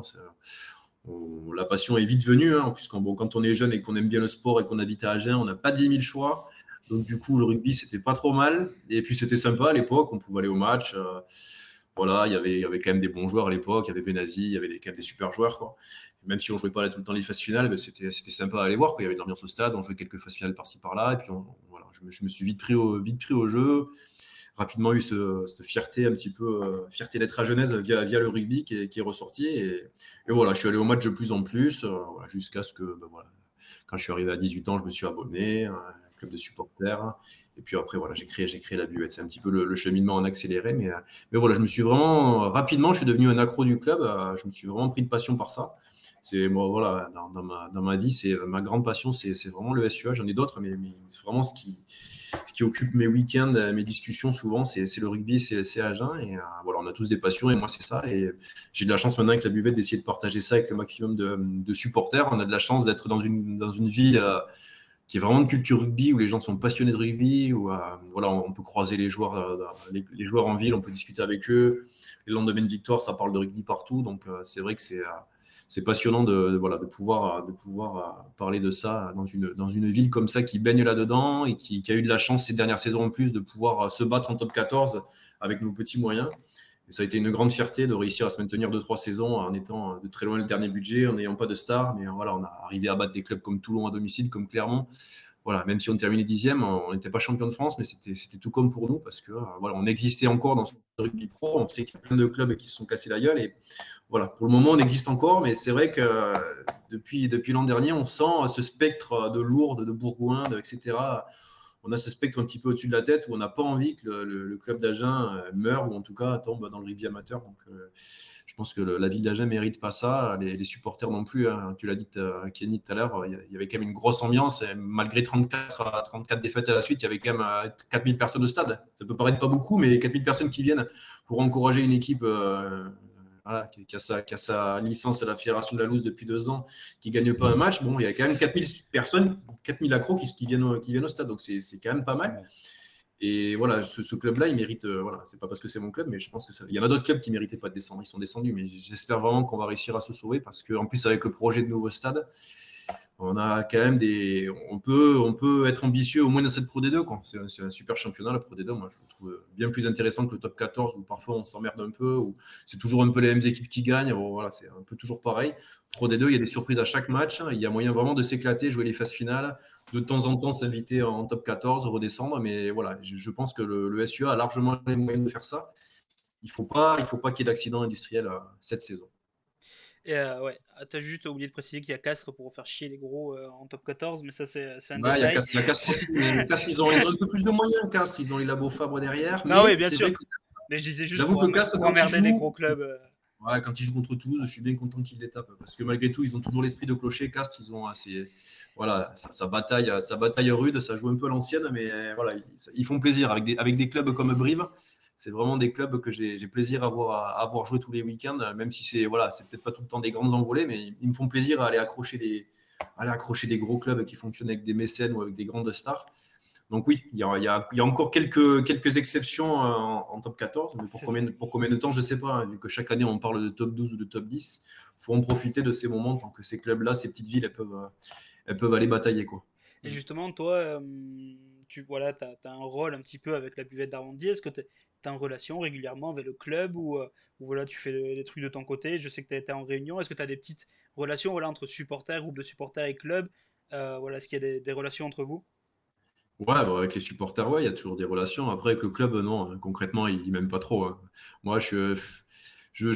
C: La passion est vite venue, hein, puisque quand on est jeune et qu'on aime bien le sport et qu'on habite à Agen, on n'a pas 10 000 choix. Donc du coup, le rugby, c'était pas trop mal. Et puis c'était sympa à l'époque, on pouvait aller au match. Voilà, il y avait quand même des bons joueurs à l'époque, il y avait Benazi, il y avait quand même des super joueurs, quoi. Même si on ne jouait pas là tout le temps les phases finales, ben c'était sympa à aller voir, quoi. Il y avait une ambiance au stade, on jouait quelques phases finales par-ci par-là, et puis voilà, je me suis vite pris au jeu. Rapidement eu cette fierté un petit peu, fierté d'être à Genèse via le rugby qui est ressorti. Et voilà, je suis allé au match de plus en plus, voilà, jusqu'à ce que, ben voilà, quand je suis arrivé à 18 ans, je me suis abonné, un club de supporters. Et puis après, voilà, j'ai créé la Buvette. C'est un petit peu le cheminement en accéléré. Mais voilà, je me suis vraiment, rapidement, je suis devenu un accro du club. Je me suis vraiment pris de passion par ça. C'est moi, voilà, dans ma vie, c'est ma grande passion, c'est vraiment le SUA. J'en ai d'autres, mais c'est vraiment ce qui occupe mes week-ends, mes discussions souvent, c'est le rugby, c'est Agen. Et voilà, on a tous des passions, et moi, c'est ça. Et j'ai de la chance maintenant avec la Buvette d'essayer de partager ça avec le maximum de supporters. On a de la chance d'être dans une ville qui est vraiment de culture rugby, où les gens sont passionnés de rugby, où voilà, on peut croiser les joueurs en ville, on peut discuter avec eux. Les lendemains de victoire, ça parle de rugby partout. Donc c'est vrai que c'est passionnant de pouvoir parler de ça dans une ville comme ça qui baigne là-dedans et qui a eu de la chance ces dernières saisons en plus de pouvoir se battre en top 14 avec nos petits moyens. Et ça a été une grande fierté de réussir à se maintenir 2-3 saisons en étant de très loin le dernier budget, en n'ayant pas de stars. Mais voilà, on a arrivé à battre des clubs comme Toulon à domicile, comme Clermont. Voilà, même si on terminait 10e, on n'était pas champion de France, mais c'était tout comme pour nous parce que voilà, on existait encore dans ce rugby pro. On sait qu'il y a plein de clubs qui se sont cassés la gueule. Et voilà, pour le moment, on existe encore, mais c'est vrai que depuis l'an dernier, on sent ce spectre de Lourdes, de Bourgoin, etc. On a ce spectre un petit peu au-dessus de la tête où on n'a pas envie que le club d'Agen meure ou en tout cas tombe dans le rugby amateur. Donc, je pense que la ville d'Agen ne mérite pas ça. Les supporters non plus. Hein. Tu l'as dit, Kenny, tout à l'heure, il y avait quand même une grosse ambiance. Et malgré 34 défaites à la suite, il y avait quand même 4000 personnes au stade. Ça peut paraître pas beaucoup, mais 4000 personnes qui viennent pour encourager une équipe voilà, qui a sa licence à la Fédération de la Loose depuis 2 ans, qui ne gagne pas un match. Bon, il y a quand même 4000 personnes, 4000 accros qui viennent au stade. Donc, c'est quand même pas mal. Et voilà, ce club-là, il mérite. Voilà, c'est pas parce que c'est mon club, mais je pense que il y en a d'autres clubs qui méritaient pas de descendre. Ils sont descendus, mais j'espère vraiment qu'on va réussir à se sauver parce qu'en plus, avec le projet de nouveau stade, on a quand même on peut être ambitieux au moins dans cette Pro D2. Quoi. C'est un super championnat, la Pro D2. Moi, je le trouve bien plus intéressant que le top 14 où parfois on s'emmerde un peu, où c'est toujours un peu les mêmes équipes qui gagnent. Bon, voilà, c'est un peu toujours pareil. Pro D2, il y a des surprises à chaque match. Il y a moyen vraiment de s'éclater, jouer les phases finales, de temps en temps s'inviter en top 14, redescendre. Mais voilà, je pense que le SUA a largement les moyens de faire ça. Il ne faut pas qu'il y ait d'accident industriel cette saison.
A: Et ouais, t'as juste oublié de préciser qu'il y a Castres pour faire chier les gros en top 14, mais ça c'est un
C: Ouais, il y a
A: détail.
C: Castres aussi, mais Castres, ils ont un peu plus de moyens. Castres, ils ont les labos Fabre derrière.
A: Non, oui,
C: Mais
A: bien
C: c'est
A: sûr.
C: vrai que
A: Mais je disais juste
C: j'avoue que Castres,
A: pour
C: quand ils
A: emmerder les
C: jouent,
A: gros clubs.
C: ouais, quand ils jouent contre Toulouse, je suis bien content qu'ils les tapent. Parce que malgré tout, ils ont toujours l'esprit de clocher. Castres, ils ont voilà, ça bataille rude, ça joue un peu à l'ancienne, mais voilà, ils font plaisir avec des clubs comme Brive. C'est vraiment des clubs que j'ai plaisir à voir jouer tous les week-ends, même si c'est peut-être pas tout le temps des grandes envolées, mais ils me font plaisir à aller accrocher des gros clubs qui fonctionnent avec des mécènes ou avec des grandes stars. Donc oui, il y a encore quelques exceptions en top 14, mais pour combien de temps, je ne sais pas, hein, vu que chaque année on parle de top 12 ou de top 10, il faut en profiter de ces moments tant que ces clubs-là, ces petites villes, elles peuvent aller batailler, quoi.
A: Et justement, toi, t'as un rôle un petit peu avec la buvette d'Armandie. Est-ce que tu es en relation régulièrement avec le club ou voilà, tu fais des trucs de ton côté? Je sais que tu été en réunion. Est-ce que tu as des petites relations voilà, entre supporters, groupe de supporters et club? Voilà, est-ce qu'il y a des relations entre vous?
C: Ouais, bah, avec les supporters, ouais, il y a toujours des relations. Après, avec le club, non, hein, concrètement, ils m'aiment pas trop. Hein. Moi, je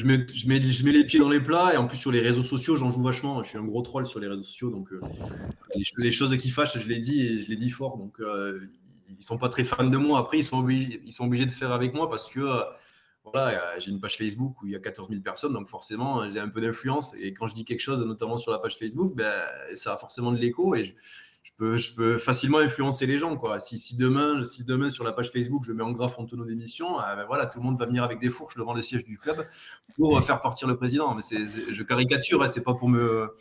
C: mets les pieds dans les plats et en plus, sur les réseaux sociaux, j'en joue vachement. Je suis un gros troll sur les réseaux sociaux, donc les choses qui fâchent, je les dis et je les dis fort. Donc, ils sont pas très fans de moi. Après, ils sont obligés de faire avec moi parce que voilà, j'ai une page Facebook où il y a 14 000 personnes, donc forcément, j'ai un peu d'influence. Et quand je dis quelque chose, notamment sur la page Facebook, ben, ça a forcément de l'écho et je peux facilement influencer les gens. Quoi. Si demain, sur la page Facebook, je mets en gras Fontenot d'émission, ben voilà, tout le monde va venir avec des fourches devant le siège du club pour faire partir le président. Mais je caricature, hein, c'est pas pour me.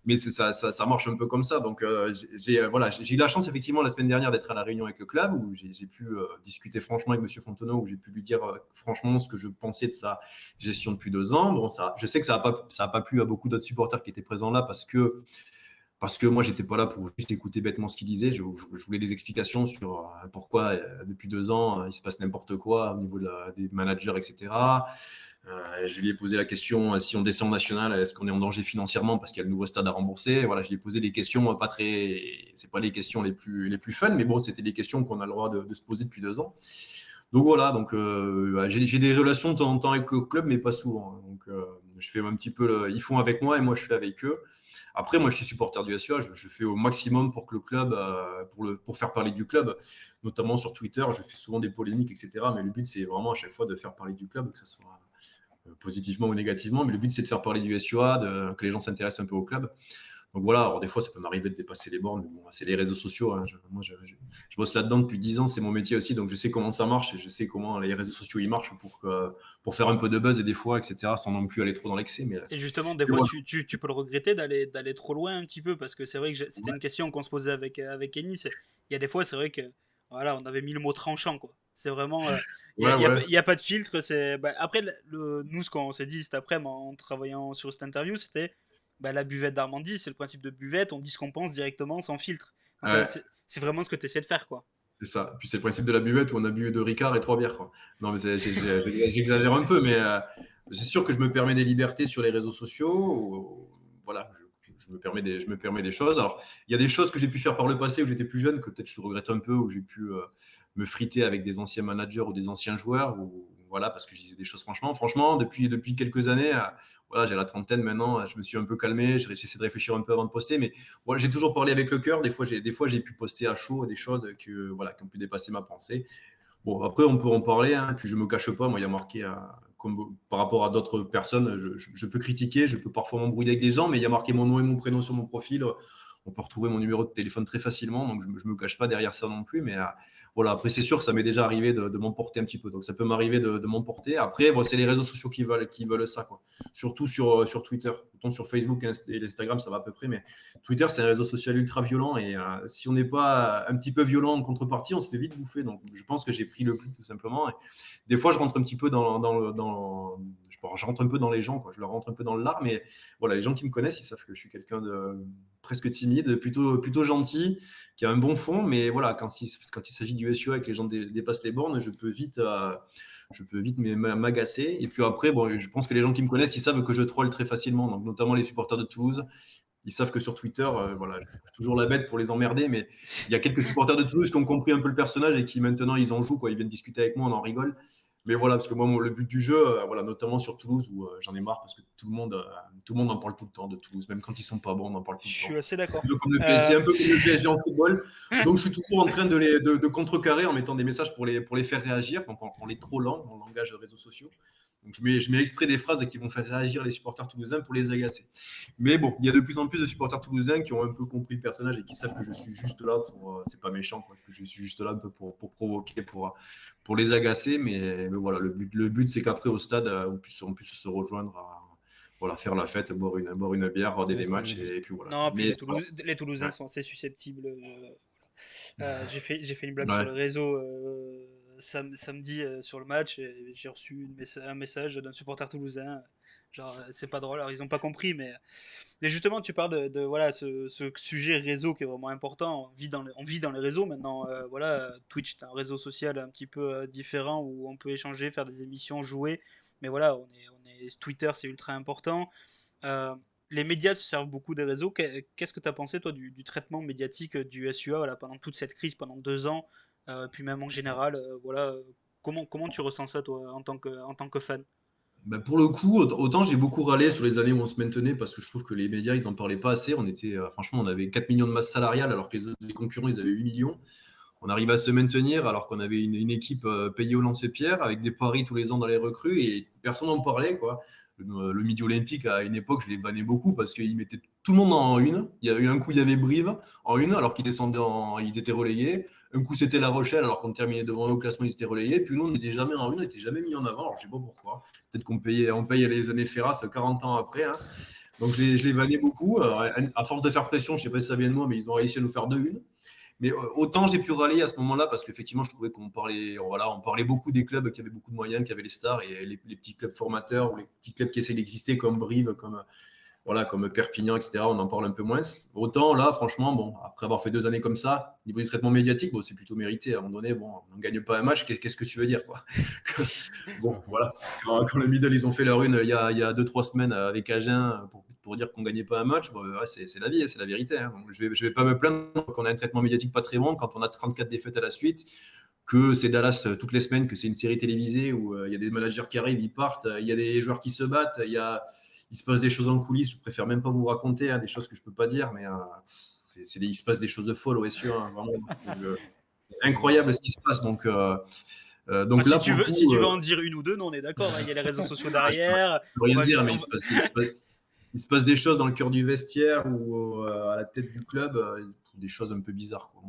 C: Mais ça marche un peu comme ça. Donc, j'ai eu la chance, effectivement, la semaine dernière d'être à la réunion avec le club où j'ai pu discuter franchement avec M. Fontenot, où j'ai pu lui dire franchement ce que je pensais de sa gestion depuis 2 ans. Bon, je sais que ça n'a pas plu à beaucoup d'autres supporters qui étaient présents là parce que moi, j'étais pas là pour juste écouter bêtement ce qu'il disait. Je voulais des explications sur pourquoi, depuis 2 ans, il se passe n'importe quoi au niveau des managers, etc. Je lui ai posé la question si on descend en national, est-ce qu'on est en danger financièrement parce qu'il y a le nouveau stade à rembourser. Voilà, je lui ai posé des questions pas très. C'est pas les questions les plus fun, mais bon, c'était des questions qu'on a le droit de se poser depuis 2 ans. Donc voilà, donc j'ai des relations de temps en temps avec le club, mais pas souvent. Donc je fais un petit peu. Ils font avec moi et moi je fais avec eux. Après, moi, je suis supporter du SUA. Je fais au maximum pour que le club, pour faire parler du club, notamment sur Twitter. Je fais souvent des polémiques, etc. Mais le but, c'est vraiment à chaque fois de faire parler du club, que ce soit positivement ou négativement. Mais le but, c'est de faire parler du SUA, que les gens s'intéressent un peu au club. Donc voilà, alors des fois, ça peut m'arriver de dépasser les bornes, mais bon, c'est les réseaux sociaux. Hein. Moi, je bosse là-dedans depuis 10 ans, c'est mon métier aussi, donc je sais comment ça marche et je sais comment les réseaux sociaux ils marchent pour faire un peu de buzz et des fois, etc., sans non plus aller trop dans l'excès.
A: Et justement, des fois,
C: voilà.
A: tu peux le regretter d'aller trop loin un petit peu, parce que c'est vrai que c'était
C: Ouais.
A: une question qu'on se posait avec Kenny. Il y a des fois, c'est vrai que voilà, on avait mis le mot tranchant, quoi. C'est vraiment,
C: Ouais, ouais.
A: y a pas de filtre. Après, nous, ce qu'on s'est dit cet après-midi en travaillant sur cette interview, c'était la buvette d'Armandie, c'est le principe de buvette, on dit ce qu'on pense directement sans filtre. Donc,
C: Ouais.
A: c'est vraiment ce que tu essaies de faire, quoi.
C: C'est ça. Puis c'est le principe de la buvette où on a bu 2 Ricard et 3 bières, quoi. Non, mais j'exagère un peu, mais c'est sûr que je me permets des libertés sur les réseaux sociaux. Voilà, je me permets des choses. Alors, il y a des choses que j'ai pu faire par le passé où j'étais plus jeune, que peut-être je regrette un peu, où j'ai pu me friter avec des anciens managers ou des anciens joueurs, voilà, parce que je disais des choses franchement, depuis quelques années, voilà, j'ai la trentaine maintenant, je me suis un peu calmé, j'essaie de réfléchir un peu avant de poster, mais voilà, j'ai toujours parlé avec le cœur. Des fois, j'ai pu poster à chaud des choses voilà, qui ont pu dépasser ma pensée. Bon, après, on peut en parler, hein, puis je me cache pas. Moi, il y a marqué, comme, par rapport à d'autres personnes, je peux critiquer, je peux parfois m'embrouiller avec des gens, mais il y a marqué mon nom et mon prénom sur mon profil. On peut retrouver mon numéro de téléphone très facilement, donc je me cache pas derrière ça non plus. Mais voilà, après, c'est sûr, ça m'est déjà arrivé de m'emporter un petit peu. Donc, ça peut m'arriver de m'emporter. Après, bon, c'est les réseaux sociaux qui veulent ça, quoi. Surtout sur Twitter. Autant sur Facebook et Instagram, ça va à peu près, mais Twitter, c'est un réseau social ultra violent et si on n'est pas un petit peu violent en contrepartie, on se fait vite bouffer. Donc, je pense que j'ai pris le pli tout simplement. Et des fois, je rentre un petit peu je rentre un peu dans les gens, quoi. Je leur rentre un peu dans le lard, mais voilà, les gens qui me connaissent, ils savent que je suis quelqu'un de presque timide, plutôt gentil, qui a un bon fond, mais voilà, quand il s'agit du SEO et que les gens dépassent les bornes, je peux vite m'agacer. Et puis après, bon, je pense que les gens qui me connaissent, ils savent que je troll très facilement, donc notamment les supporters de Toulouse. Ils savent que sur Twitter, voilà, je suis toujours la bête pour les emmerder, mais il y a quelques supporters de Toulouse qui ont compris un peu le personnage et qui maintenant ils en jouent, quoi. Ils viennent discuter avec moi, on en rigole. Mais voilà, parce que moi, le but du jeu, voilà, notamment sur Toulouse, où j'en ai marre parce que tout le monde en parle tout le temps de Toulouse, même quand ils sont pas bons, on en parle tout
A: Je
C: le
A: suis
C: temps.
A: assez d'accord.
C: C'est un peu comme le PSG en football. Donc je suis toujours en train de contrecarrer en mettant des messages pour les faire réagir, donc en les trollant en langage de réseaux sociaux. Donc je mets exprès des phrases qui vont faire réagir les supporters toulousains pour les agacer. Mais bon, il y a de plus en plus de supporters toulousains qui ont un peu compris le personnage et qui savent que je suis juste là pour, c'est pas méchant, quoi, que je suis juste là un peu pour provoquer, pour les agacer. Mais voilà, le but c'est qu'après au stade, on puisse se rejoindre voilà, faire la fête, boire une bière, regarder les matchs et puis voilà.
A: Non, puis
C: Mais
A: les Toulousains
C: ouais.
A: sont assez susceptibles. J'ai fait une blague sur
C: Ouais.
A: le réseau samedi sur le match et j'ai reçu un message d'un supporter toulousain. Genre, c'est pas drôle, alors ils ont pas compris, mais justement, tu parles de voilà, ce sujet réseau qui est vraiment important. On vit dans les réseaux maintenant. Voilà, Twitch, c'est un réseau social un petit peu différent où on peut échanger, faire des émissions, jouer. Mais voilà, Twitter, c'est ultra important. Euh, les médias se servent beaucoup des réseaux. Qu'est-ce que tu as pensé, toi, du traitement médiatique du SUA voilà, pendant toute cette crise, pendant 2 ans, puis même en général voilà, comment tu ressens ça, toi, en tant que fan?
C: Bah, pour le coup, autant j'ai beaucoup râlé sur les années où on se maintenait parce que je trouve que les médias, ils en parlaient pas assez. Franchement, on avait 4 millions de masse salariale alors que les concurrents, ils avaient 8 millions. On arrivait à se maintenir alors qu'on avait une équipe payée au lance-pierre avec des paris tous les ans dans les recrues et personne n'en parlait, quoi. Le Midi Olympique, à une époque, je les bannais beaucoup parce qu'ils mettaient tout le monde en une. Il y a eu un coup, il y avait Brive en une alors qu'ils ils étaient relayés. Un coup, c'était La Rochelle alors qu'on terminait devant eux au classement, ils étaient relayés. Puis nous, on n'était jamais en une, on n'était jamais mis en avant. Alors, je sais pas pourquoi. Peut-être on paye les années Ferras 40 ans après, hein. Donc, je les bannais beaucoup. À force de faire pression, je sais pas si ça vient de moi, mais ils ont réussi à nous faire 2-1. Mais autant j'ai pu râler à ce moment-là parce qu'effectivement, je trouvais on parlait beaucoup des clubs qui avaient beaucoup de moyens, qui avaient les stars et les petits clubs formateurs ou les petits clubs qui essaient d'exister comme Brive, comme Perpignan, etc. On en parle un peu moins. Autant là, franchement, bon, après avoir fait 2 années comme ça, niveau du traitement médiatique, bon, c'est plutôt mérité. À un moment donné, bon, on ne gagne pas un match, qu'est-ce que tu veux dire, quoi. Bon, voilà. Quand le Middle, ils ont fait leur une il y a 2-3 semaines avec Agen pour dire qu'on ne gagnait pas un match, bon, ouais, c'est la vie, c'est la vérité, hein. Donc, je vais pas me plaindre qu'on a un traitement médiatique pas très bon quand on a 34 défaites à la suite, que c'est Dallas toutes les semaines, que c'est une série télévisée où il y a des managers qui arrivent, ils partent, il y a des joueurs qui se battent, il se passe des choses en coulisses, je préfère même pas vous raconter, hein, des choses que je peux pas dire, mais il se passe des choses de folles au SU, hein, vraiment. C'est incroyable ce qui se passe. Donc
A: Si
C: là,
A: tu
C: pour le
A: veux, si
C: coup,
A: tu veux en dire une ou deux, nous on est d'accord, hein, il y a les réseaux sociaux
C: je
A: derrière.
C: peux
A: On
C: rien
A: va
C: dire,
A: vite.
C: mais il se passe des choses dans le cœur du vestiaire ou à la tête du club, des choses un peu bizarres, quoi.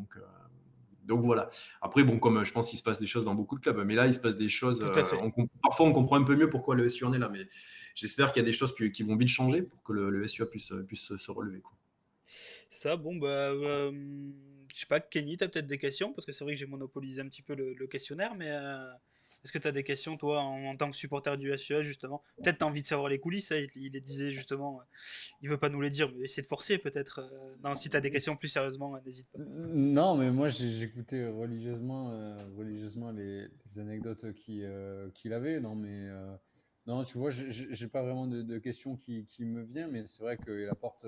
C: Donc voilà. Après, bon, comme je pense qu'il se passe des choses dans beaucoup de clubs, mais là, il se passe des choses.
A: Tout à fait.
C: Parfois, on comprend un peu mieux pourquoi le SU en est là, mais j'espère qu'il y a des choses qui vont vite changer pour que le SUA puisse se relever, quoi.
A: Ça, bon, bah, je sais pas, Kenny, t'as peut-être des questions, parce que c'est vrai que j'ai monopolisé un petit peu le questionnaire, mais Est-ce que tu as des questions, toi, en tant que supporter du SUA, justement? Peut-être tu as envie de savoir les coulisses, hein, il les disait justement, il veut pas nous les dire, mais essaie de forcer peut-être. Non, si tu as des questions plus sérieusement, n'hésite pas.
B: Non, mais moi j'écoutais religieusement les anecdotes qu'il avait. Non, mais non, tu vois, j'ai pas vraiment de questions qui me vient, mais c'est vrai que Laporte,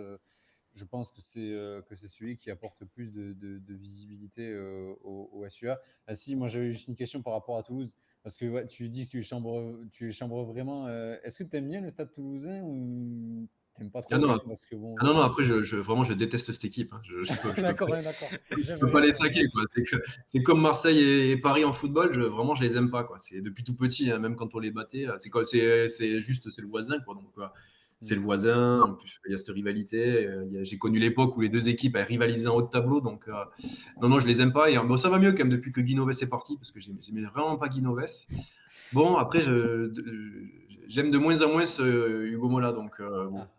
B: je pense que c'est celui qui apporte plus de visibilité au SUA. Ah si, moi j'avais juste une question par rapport à Toulouse, parce que ouais, tu dis que tu les chambres vraiment. Est-ce que tu aimes bien le Stade Toulousain ou t'aimes pas
C: Ah
B: trop quand
C: non,
B: même, parce que bon.
C: ah non, non, après, vraiment, je déteste cette équipe, hein.
B: D'accord, ouais, d'accord.
C: Je
B: J'avais
C: peux pas
B: rien
C: les
B: compris.
C: saquer, quoi. C'est comme Marseille et Paris en football. Vraiment, je les aime pas, quoi. C'est depuis tout petit, hein, même quand on les battait. C'est juste, c'est le voisin, quoi. Donc, c'est
B: Hmm.
C: le voisin. En plus, il y a cette rivalité. J'ai connu l'époque où les deux équipes elles rivalisaient en haut de tableau. Donc, non, non, je les aime pas. Et bon, ça va mieux quand même depuis que Guinoves est parti, parce que j'aimais vraiment pas Guinoves. Bon, après, j'aime de moins en moins ce Hugo Mola. Donc, bon.
B: Ah.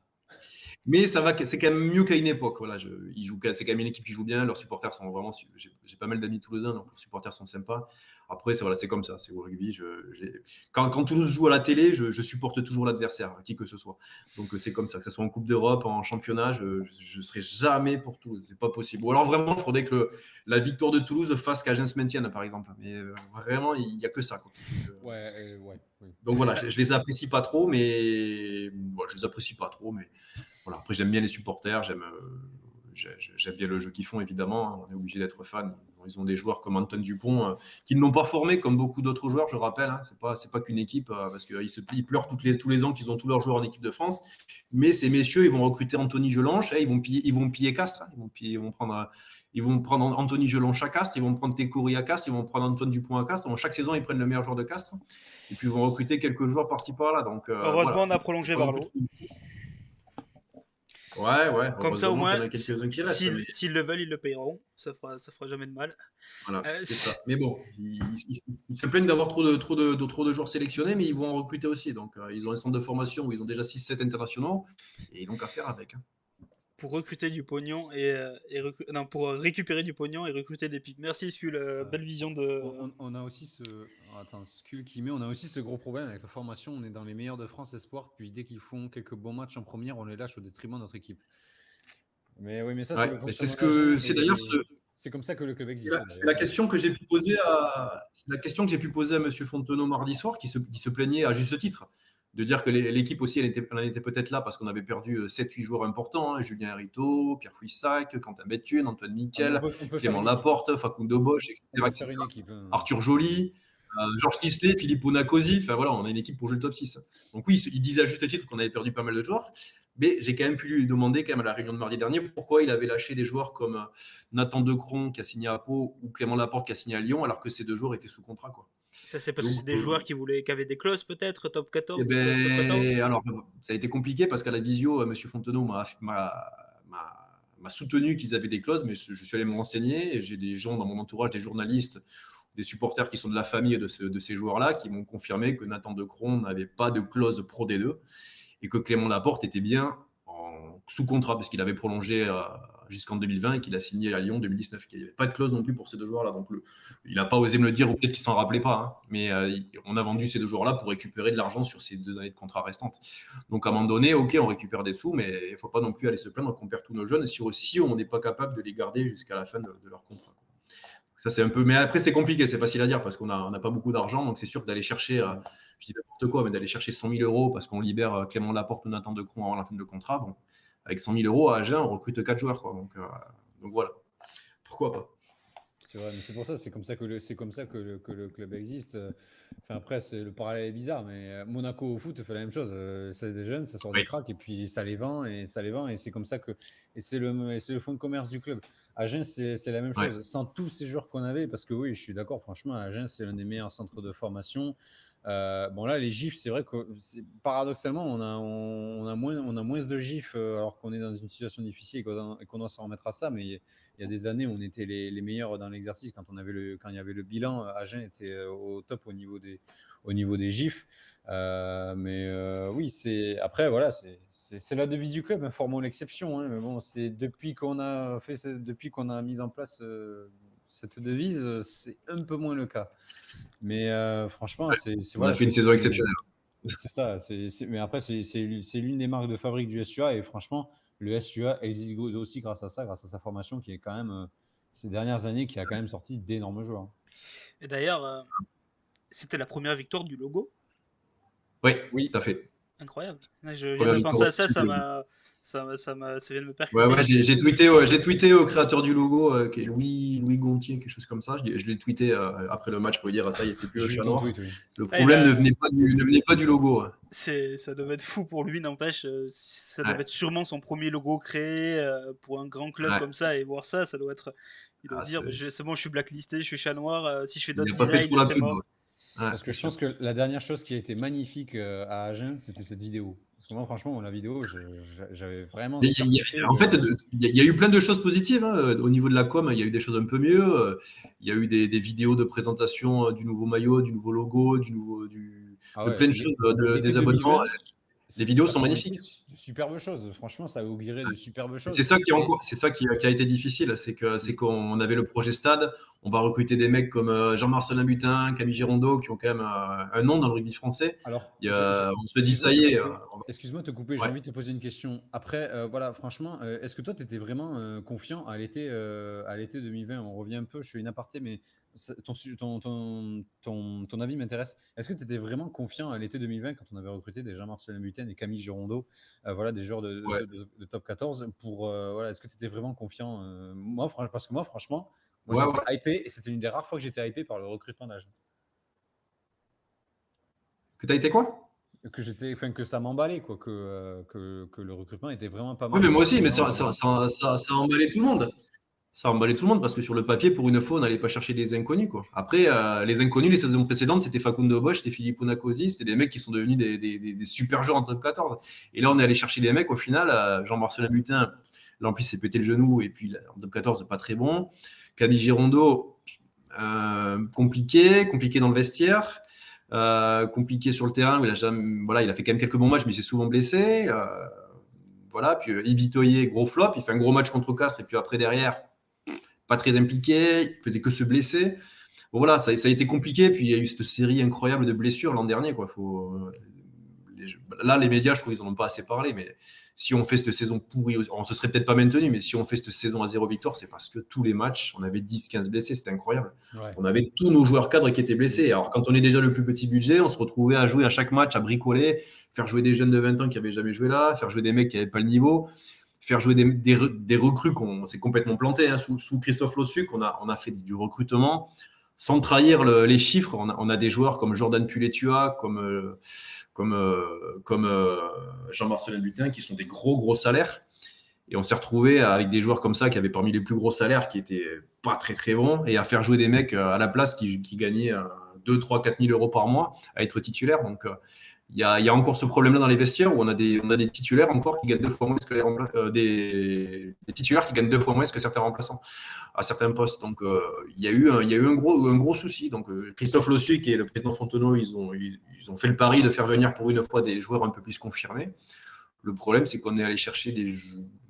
C: Mais ça va, c'est quand même mieux qu'à une époque. Voilà, c'est quand même une équipe qui joue bien. Leurs supporters sont vraiment. J'ai pas mal d'amis toulousains, donc leurs supporters sont sympas. Après, c'est comme ça. C'est au rugby. Quand Toulouse joue à la télé, je supporte toujours l'adversaire, qui que ce soit. Donc c'est comme ça. Que ce soit en Coupe d'Europe, en championnat, je serai jamais pour Toulouse. C'est pas possible. Ou alors vraiment, il faudrait que la victoire de Toulouse fasse qu'Agen se maintienne, par exemple. Mais vraiment, il n'y a que ça, quoi.
B: Ouais, ouais, oui.
C: Donc voilà, je les apprécie pas trop, mais bon, je les apprécie pas trop, mais voilà. Après, j'aime bien les supporters, j'aime bien le jeu qu'ils font, évidemment. On est obligé d'être fan. Ils ont des joueurs comme Antoine Dupont, qui ne l'ont pas formé comme beaucoup d'autres joueurs, je rappelle. Hein. C'est pas qu'une équipe, parce qu'ils pleurent tous les ans qu'ils ont tous leurs joueurs en équipe de France. Mais ces messieurs, ils vont recruter Anthony Gelanche, ils vont piller Castres. Hein. Ils vont prendre Anthony Gelanche à Castres, ils vont prendre Tekouri à Castres, ils vont prendre Antoine Dupont à Castres. Donc, chaque saison, ils prennent le meilleur joueur de Castres. Et puis, ils vont recruter quelques joueurs par-ci par-là. Donc,
A: Heureusement,
C: voilà.
A: on a
C: C'est
A: prolongé
C: pas non plus
A: Barlow.
C: trop. Ouais,
A: Comme ça, au
C: heureusement qu'il y
A: moins,
C: en a quelques-uns qui restent. Mais
A: s'ils le veulent, ils le payeront. Ça fera jamais de mal.
C: voilà, c'est
A: C'est-
C: ça. Mais bon, ils se plaignent d'avoir trop de joueurs sélectionnés, mais ils vont en recruter aussi. Donc, ils ont un centre de formation où ils ont déjà 6-7 internationaux et ils n'ont qu'à faire avec. Hein.
A: pour recruter du pognon non, pour récupérer du pognon et recruter des pipes. Merci, Skull. Belle vision de.
B: On a aussi Attends, Skull qui met. On a aussi ce gros problème avec la formation. On est dans les meilleurs de France espoir. Puis dès qu'ils font quelques bons matchs en première, on les lâche au détriment de notre équipe. Mais oui, mais ça, c'est
C: Ouais,
B: le
C: mais c'est
B: fonctionnement
C: ce
B: de la GEN,
C: que c'est d'ailleurs ce,
B: c'est comme ça que le club
C: c'est
B: existe,
C: la
B: d'ailleurs.
C: question que j'ai pu poser c'est la question que j'ai pu poser à Monsieur Fontenot mardi soir, qui se plaignait à juste titre de dire que l'équipe aussi, elle en était peut-être là parce qu'on avait perdu 7-8 joueurs importants, hein, Julien Herito, Pierre Fouissac, Quentin Béthune, Antoine
B: Ah, mais
C: Miquel,
B: on peut faire
C: Clément
B: une équipe.
C: Laporte, Facundo Bosch,
B: On
C: etc.,
B: peut faire
C: etc.
B: une équipe. Hein.
C: Arthur Joly, Georges Tisley, Philippe Onacosi. Enfin voilà, on a une équipe pour jouer le top 6. Donc oui, il disait à juste titre qu'on avait perdu pas mal de joueurs. Mais j'ai quand même pu lui demander, quand même, à la réunion de mardi dernier, pourquoi il avait lâché des joueurs comme Nathan Decron, qui a signé à Pau, ou Clément Laporte, qui a signé à Lyon, alors que ces deux joueurs étaient sous contrat. Quoi.
A: Ça, c'est parce que
C: Donc,
A: c'est des joueurs qui avaient des clauses, peut-être, top
C: eh
A: 14, des clauses top 14.
C: ben, alors, ça a été compliqué parce qu'à la visio, M. Fontenot m'a soutenu qu'ils avaient des clauses, mais je suis allé me renseigner. Et j'ai des gens dans mon entourage, des journalistes, des supporters qui sont de la famille de ces joueurs-là, qui m'ont confirmé que Nathan Decron n'avait pas de clause Pro D2 et que Clément Laporte était bien sous contrat parce qu'il avait prolongé jusqu'en 2020 et qu'il a signé à Lyon en 2019. Il n'y avait pas de clause non plus pour ces deux joueurs-là. Donc il n'a pas osé me le dire ou peut-être qu'il s'en rappelait pas. Hein. Mais on a vendu ces deux joueurs-là pour récupérer de l'argent sur ces 2 années de contrat restantes. Donc à un moment donné, ok, on récupère des sous, mais il ne faut pas non plus aller se plaindre qu'on perd tous nos jeunes si aussi on n'est pas capable de les garder jusqu'à la fin de leur contrat. Quoi. Ça, c'est un peu. Mais après, c'est compliqué, c'est facile à dire parce qu'on n'a pas beaucoup d'argent. Donc, c'est sûr que d'aller chercher, je dis n'importe quoi, mais d'aller chercher 100 000 euros parce qu'on libère Clément Laporte ou Nathan Decron avant la fin de contrat. Bon, avec 100 000 euros à Agen, on recrute 4 joueurs. Quoi. Donc voilà. Pourquoi pas.
B: C'est vrai, mais c'est pour ça, c'est comme ça que le club existe. Enfin, après, le parallèle est bizarre, mais Monaco au foot fait la même chose. C'est des jeunes, ça sort des cracks, et puis ça les vend, et c'est comme ça que. Et c'est le fonds de commerce du club. Agen, c'est la même chose. Sans tous ces joueurs qu'on avait, parce que oui, je suis d'accord, franchement, Agen, c'est l'un des meilleurs centres de formation. Bon, là, les gifs, c'est vrai que paradoxalement, on a moins de gifs alors qu'on est dans une situation difficile et qu'on doit s'en remettre à ça, mais il y a des années où on était les meilleurs dans l'exercice quand il y avait le bilan. Agen était au top au niveau des gifs. Oui, après voilà, c'est la devise du club, informons l'exception. Hein, mais bon, c'est depuis qu'on a mis en place cette devise, c'est un peu moins le cas. Mais franchement, c'est
C: On
B: voilà,
C: a fait une
B: c'est
C: saison exceptionnelle.
B: c'est ça. Mais après, c'est l'une des marques de fabrique du SUA. Et franchement, le SUA existe aussi grâce à ça, grâce à sa formation qui est quand même, ces dernières années, qui a quand même sorti d'énormes joueurs, hein.
A: Et d'ailleurs, c'était la première victoire du logo.
C: Oui,
B: Oui.
C: tout à fait.
A: Incroyable. Là, je viens
C: Première
A: de
C: victoire
A: penser à ça,
C: officielle.
A: ça vient de me
C: Ouais,
A: percuter.
C: j'ai tweeté au créateur du logo, qui est Louis Gontier, quelque chose comme ça. Je l'ai tweeté après le match pour lui dire ça, il était plus le
B: J'ai vu
C: chat
B: ton
C: noir.
B: tweet, oui.
C: Le
A: Ah, il
C: problème
A: a...
C: ne venait pas du logo, hein.
A: Ça devait être fou pour lui, n'empêche. Ça devait
C: Ouais,
A: être sûrement son premier logo créé pour un grand club
C: ouais.
A: comme ça. Et voir ça, ça doit être. Il doit
C: Ah,
A: se dire, bah, c'est bon, je suis blacklisté, je suis chat noir. Si je fais
C: il
A: d'autres
C: n'a pas fait
A: designs,
C: trop la
A: c'est
C: pub.
A: mort.
C: Ouais. Ouais,
B: Parce que
C: c'est
B: je
C: sûr.
B: pense que la dernière chose qui a été magnifique à Agen, c'était cette vidéo. Parce que moi, franchement, la vidéo, j'avais vraiment super kiffé.
C: En fait, il y a eu plein de choses positives, hein. Au niveau de la com, il y a eu des choses un peu mieux. Il y a eu des vidéos de présentation du nouveau maillot, du nouveau logo,
B: Ah
C: de
B: ouais,
C: plein de choses,
B: l'été
C: des abonnements.
B: 2020,
C: Les vidéos
B: ça
C: sont
B: promettait
C: magnifiques.
B: de superbes choses. Franchement, ça a auguré de superbes
C: C'est
B: choses.
C: ça qui est
B: Et
C: c'est ça qui a été difficile, c'est qu'on avait le projet Stade, on va recruter des mecs comme Jean-Marcel Lamutin, Camille Girondeau, qui ont quand même un nom dans le rugby français.
B: alors,
C: On se dit ça y est.
B: excuse-moi de te couper, j'ai
C: Ouais.
B: envie de te poser une question. Après, voilà, franchement, est-ce que toi, tu étais vraiment confiant à l'été 2020? On revient un peu, je fais une aparté, mais ton avis m'intéresse. Est-ce que tu étais vraiment confiant à l'été 2020 quand on avait recruté des Jean-Marcel Muten et Camille Girondeau, voilà, des joueurs
C: Ouais.
B: de top 14 pour, voilà, est-ce que tu étais vraiment confiant? Parce que moi, franchement,
C: Ouais,
B: j'étais
C: ouais.
B: hypé et c'était une des rares fois que j'étais hypé par le recrutement d'âge.
C: Que t'as été quoi?
B: Que ça m'emballait, quoi, que le recrutement était vraiment pas
C: Oui,
B: mal,
C: mais
B: qu'il
C: moi
B: avait
C: aussi, mais
B: vraiment
C: ça,
B: pas mal
C: ça,
B: de
C: ça, ça, ça a emballé tout le monde. Ça a emballé tout le monde parce que sur le papier, pour une fois, on n'allait pas chercher des inconnus, quoi. Après, les inconnus, les saisons précédentes, c'était Facundo Bosch, c'était Filippo Nacosi, c'était des mecs qui sont devenus des super joueurs en top 14. Et là, on est allé chercher des mecs, au final, Jean-Marcel Lamutin, là en plus, s'est pété le genou, et puis là, en top 14, pas très bon. Camille Girondeau, compliqué dans le vestiaire. Compliqué sur le terrain, il a fait quand même quelques bons matchs, mais il s'est souvent blessé. Voilà, puis Ibitoye, gros flop, il fait un gros match contre Castres, et puis après derrière, pas très impliqué, il faisait que se blesser. Bon, voilà, ça a été compliqué, puis il y a eu cette série incroyable de blessures l'an dernier, quoi. Là, les médias, je trouve, ils n'en ont pas assez parlé, mais si on fait cette saison pourrie, on se serait peut-être pas maintenu, mais si on fait cette saison à 0 victoire, c'est parce que tous les matchs, on avait 10-15 blessés, c'était incroyable.
B: Ouais.
C: On avait tous nos joueurs cadres qui étaient blessés. Alors, quand on est déjà le plus petit budget, on se retrouvait à jouer à chaque match, à bricoler, faire jouer des jeunes de 20 ans qui n'avaient jamais joué là, faire jouer des mecs qui n'avaient pas le niveau, faire jouer des recrues qu'on s'est complètement planté, hein. Sous Christophe Lossuc, on a fait du recrutement sans trahir les chiffres. On a des joueurs comme Jordan Puletua, comme Jean-Marcel Butin, qui sont des gros salaires. Et on s'est retrouvé avec des joueurs comme ça qui avaient parmi les plus gros salaires, qui étaient pas très bons, et à faire jouer des mecs à la place qui gagnaient 2, 3, 4 000 euros par mois à être titulaires. Donc, il y a encore ce problème-là dans les vestiaires où on a des titulaires encore qui gagnent 2 fois moins que des titulaires qui gagnent 2 fois moins que certains remplaçants à certains postes. Donc, il y a eu un gros souci. Donc, Christophe Lossuc et le président Fontenot, ils ont fait le pari de faire venir pour une fois des joueurs un peu plus confirmés. Le problème, c'est qu'on est allé chercher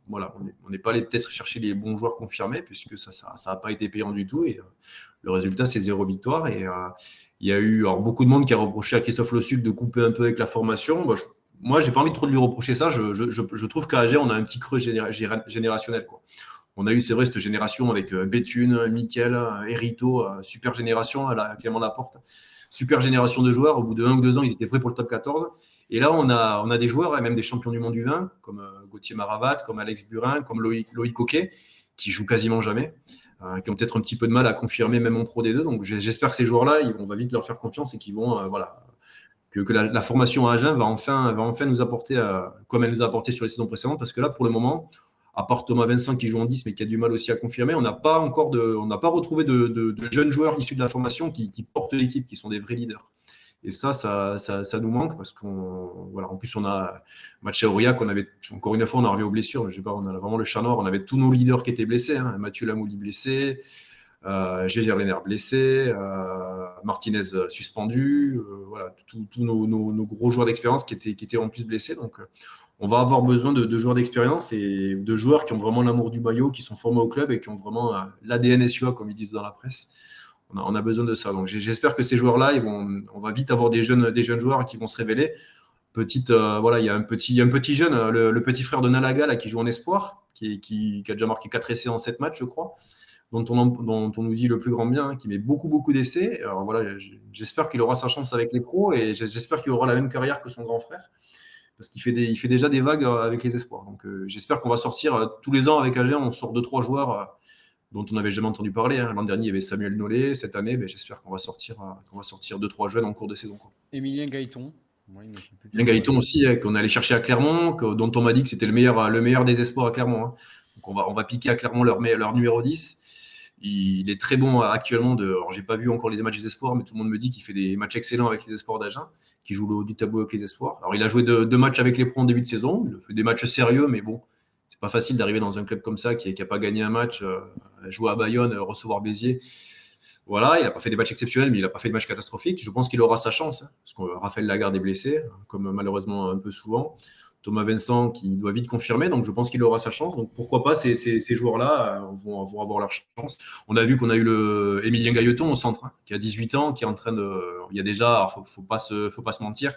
C: on n'est pas allé peut-être chercher les bons joueurs confirmés, puisque ça n'a pas été payant du tout. Et le résultat, c'est 0 victoire. Et il y a eu beaucoup de monde qui a reproché à Christophe Lossuc de couper un peu avec la formation. Moi, j'ai pas envie de trop de lui reprocher ça. Je trouve qu'à Agen, on a un petit creux générationnel, quoi. On a eu, c'est vrai, cette génération avec Béthune, Mickaël, Hérito, super génération à Clément Laporte. Super génération de joueurs. Au bout de 1 ou 2 ans, ils étaient prêts pour le top 14. Et là, on a des joueurs, et même des champions du monde du vin, comme Gauthier Maravat, comme Alex Burin, comme Loïc Coquet, qui jouent quasiment jamais, qui ont peut-être un petit peu de mal à confirmer même en Pro D2. Donc, j'espère que ces joueurs-là, on va vite leur faire confiance et qu'ils vont, que la formation à Agen va enfin nous apporter, comme elle nous a apporté sur les saisons précédentes, parce que là, pour le moment, à part Thomas Vincent qui joue en 10, mais qui a du mal aussi à confirmer, on n'a pas retrouvé de jeunes joueurs issus de la formation qui portent l'équipe, qui sont des vrais leaders. Et ça nous manque parce en plus, on a match à Aurillac, encore une fois, on en revient aux blessures. On a vraiment le chat noir. On avait tous nos leaders qui étaient blessés, hein. Mathieu Lamouli blessé, Gégère Lénère blessé, Martinez suspendu, tous nos gros joueurs d'expérience qui étaient en plus blessés. Donc, on va avoir besoin de joueurs d'expérience et de joueurs qui ont vraiment l'amour du maillot, qui sont formés au club et qui ont vraiment l'ADN SUA, comme ils disent dans la presse. On a besoin de ça. Donc j'espère que ces joueurs-là, on va vite avoir des jeunes joueurs qui vont se révéler. Voilà, il y a un petit jeune, le petit frère de Nalaga là, qui joue en espoir, qui a déjà marqué 4 essais en 7 matchs, je crois, dont on nous dit le plus grand bien, hein, qui met beaucoup d'essais. Alors voilà, j'espère qu'il aura sa chance avec les pros et j'espère qu'il aura la même carrière que son grand frère, parce qu'il fait déjà des vagues avec les espoirs. Donc j'espère qu'on va sortir tous les ans avec AG, on sort 2-3 joueurs dont on n'avait jamais entendu parler. Hein. L'an dernier, il y avait Samuel Nollet. Cette année, j'espère qu'on va sortir 2-3 jeunes en cours de saison. Quoi.
B: Emilien Gaëton.
C: Emilien Gaëton aussi, qu'on allait chercher à Clermont, dont on m'a dit que c'était le meilleur des espoirs à Clermont. Hein. Donc on va piquer à Clermont leur numéro 10. Il est très bon actuellement. Alors, j'ai pas vu encore les matchs des espoirs, mais tout le monde me dit qu'il fait des matchs excellents avec les espoirs d'Agen, qui joue le haut du tableau avec les espoirs. Alors, il a joué deux matchs avec les pros en début de saison. Il fait des matchs sérieux, mais bon, c'est pas facile d'arriver dans un club comme ça qui n'a pas gagné un match, jouer à Bayonne, recevoir Béziers. Voilà, il n'a pas fait des matchs exceptionnels, mais il n'a pas fait de matchs catastrophiques. Je pense qu'il aura sa chance, hein, parce que Raphaël Lagarde est blessé, comme malheureusement un peu souvent. Thomas Vincent qui doit vite confirmer, donc je pense qu'il aura sa chance. Donc pourquoi pas ces joueurs-là vont avoir leur chance. On a vu qu'on a eu le Emilien Gailleton au centre, hein, qui a 18 ans, qui est en train de. Il y a déjà, faut pas se mentir.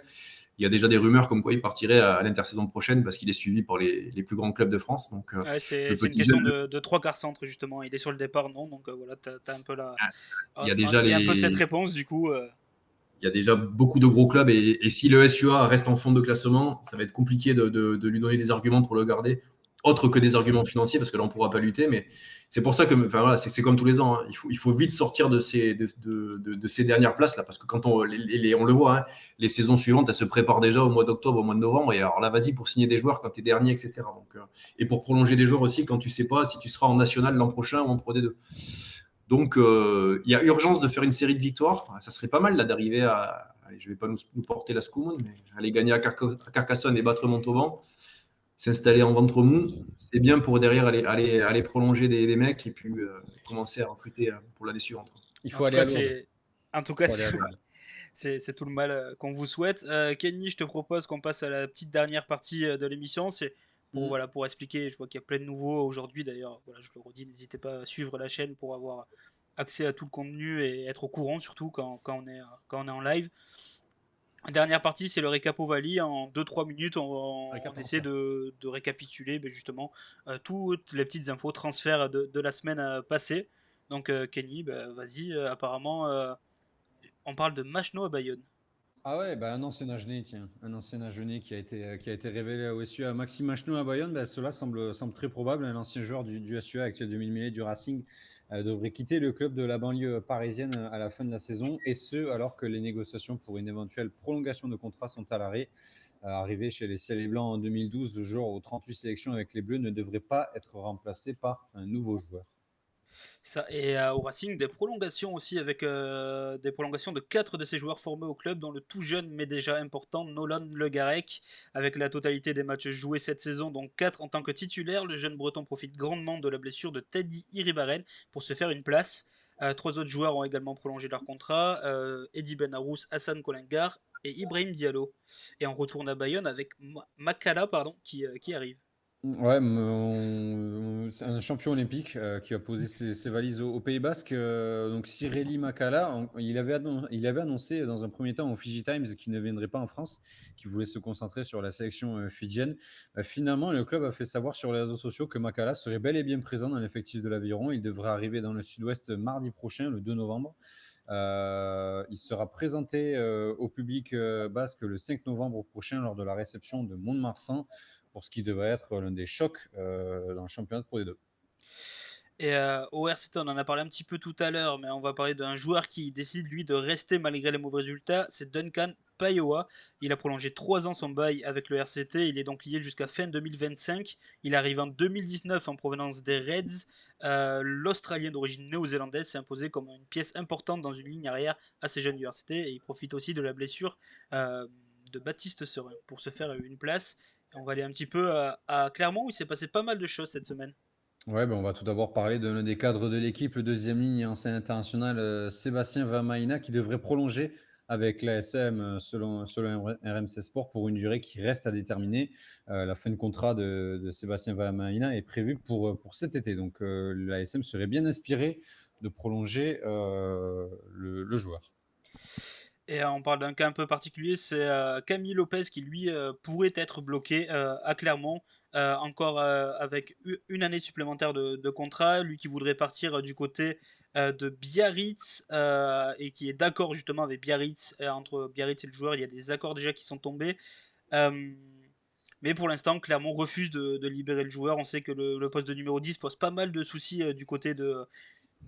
C: Il y a déjà des rumeurs comme quoi il partirait à l'intersaison prochaine parce qu'il est suivi par les plus grands clubs de France. Donc,
A: c'est une question de 3 quarts centre, justement. Il est sur le départ, non? Donc voilà, tu as un peu
C: il y a déjà
A: un peu cette réponse, du coup.
C: Il y a déjà beaucoup de gros clubs et si le SUA reste en fond de classement, ça va être compliqué de lui donner des arguments pour le garder, autre que des arguments financiers, parce que là, on ne pourra pas lutter. Mais c'est pour ça que voilà, c'est comme tous les ans. Hein, il faut vite sortir de ces dernières places-là, parce que quand on le voit, hein, les saisons suivantes, elles se préparent déjà au mois d'octobre, au mois de novembre. Et alors là, vas-y pour signer des joueurs quand tu es dernier, etc. Donc, et pour prolonger des joueurs aussi quand tu ne sais pas si tu seras en national l'an prochain ou en Pro D2. Donc, il y a urgence de faire une série de victoires. Ça serait pas mal là d'arriver à. Allez, je ne vais pas nous porter la Scoumoun, mais aller gagner à Carcassonne et battre Montauban, s'installer en ventre mou, c'est bien pour derrière aller prolonger des mecs et puis commencer à recruter pour l'année suivante.
B: Il faut aller à Lourdes.
A: En tout cas, c'est tout le mal qu'on vous souhaite. Kenny, je te propose qu'on passe à la petite dernière partie de l'émission. C'est pour expliquer. Je vois qu'il y a plein de nouveaux aujourd'hui. D'ailleurs, voilà, je le redis, n'hésitez pas à suivre la chaîne pour avoir accès à tout le contenu et être au courant, surtout quand on est en live. Dernière partie, c'est le récap Ovalie. En 2-3 minutes, on essaie de récapituler justement toutes les petites infos, transferts de la semaine passée. Donc, Kenny, vas-y, apparemment, on parle de Machno à Bayonne.
B: Ah ouais, un ancien Agenais, tiens. Un ancien Agenais qui a été révélé au SUA. Maxime Machno à Bayonne, cela semble très probable. Un ancien joueur du SUA actuel 2000 mêlée du Racing devrait quitter le club de la banlieue parisienne à la fin de la saison, et ce, alors que les négociations pour une éventuelle prolongation de contrat sont à l'arrêt. Arrivé chez les Ciels et Blancs en 2012, le joueur aux 38 sélections avec les Bleus ne devrait pas être remplacé par un nouveau joueur.
A: Ça, et au Racing, des prolongations aussi, avec des prolongations de 4 de ses joueurs formés au club, dont le tout jeune mais déjà important Nolan Le Garec, avec la totalité des matchs joués cette saison, donc 4 en tant que titulaire. Le jeune breton profite grandement de la blessure de Teddy Iribaren pour se faire une place. 3 autres joueurs ont également prolongé leur contrat, Eddie Benarous, Hassan Kolengar et Ibrahim Diallo. Et on retourne à Bayonne avec Makala qui arrive.
B: Ouais, c'est un champion olympique qui a posé ses valises au Pays Basque. Donc Cirelli Makala, il avait annoncé dans un premier temps au Fiji Times qu'il ne viendrait pas en France, qu'il voulait se concentrer sur la sélection fidjienne. Finalement, le club a fait savoir sur les réseaux sociaux que Makala serait bel et bien présent dans l'effectif de l'Aviron. Il devrait arriver dans le sud-ouest mardi prochain, le 2 novembre. Il sera présenté au public basque le 5 novembre prochain lors de la réception de Mont-de-Marsan, pour ce qui devrait être l'un des chocs dans le championnat de Pro D2.
A: Et au RCT, on en a parlé un petit peu tout à l'heure, mais on va parler d'un joueur qui décide, lui, de rester malgré les mauvais résultats. C'est Duncan Payoa. Il a prolongé 3 ans son bail avec le RCT. Il est donc lié jusqu'à fin 2025. Il arrive en 2019 en provenance des Reds. L'Australien d'origine néo-zélandaise s'est imposé comme une pièce importante dans une ligne arrière assez jeune du RCT. Et il profite aussi de la blessure de Baptiste Serin pour se faire une place. On va aller un petit peu à Clermont où il s'est passé pas mal de choses cette semaine.
B: Ouais, on va tout d'abord parler de l'un des cadres de l'équipe, le deuxième ligne et ancien international Sébastien Vamaina, qui devrait prolonger avec l'ASM selon RMC Sport pour une durée qui reste à déterminer. La fin de contrat de Sébastien Vamaina est prévue pour cet été. Donc l'ASM serait bien inspiré de prolonger le joueur.
A: Et on parle d'un cas un peu particulier, c'est Camille Lopez qui lui pourrait être bloqué à Clermont, encore avec une année supplémentaire de contrat, lui qui voudrait partir du côté de Biarritz et qui est d'accord justement avec Biarritz, entre Biarritz et le joueur, il y a des accords déjà qui sont tombés. Euh, mais pour l'instant, Clermont refuse de libérer le joueur. On sait que le poste de numéro 10 pose pas mal de soucis du côté de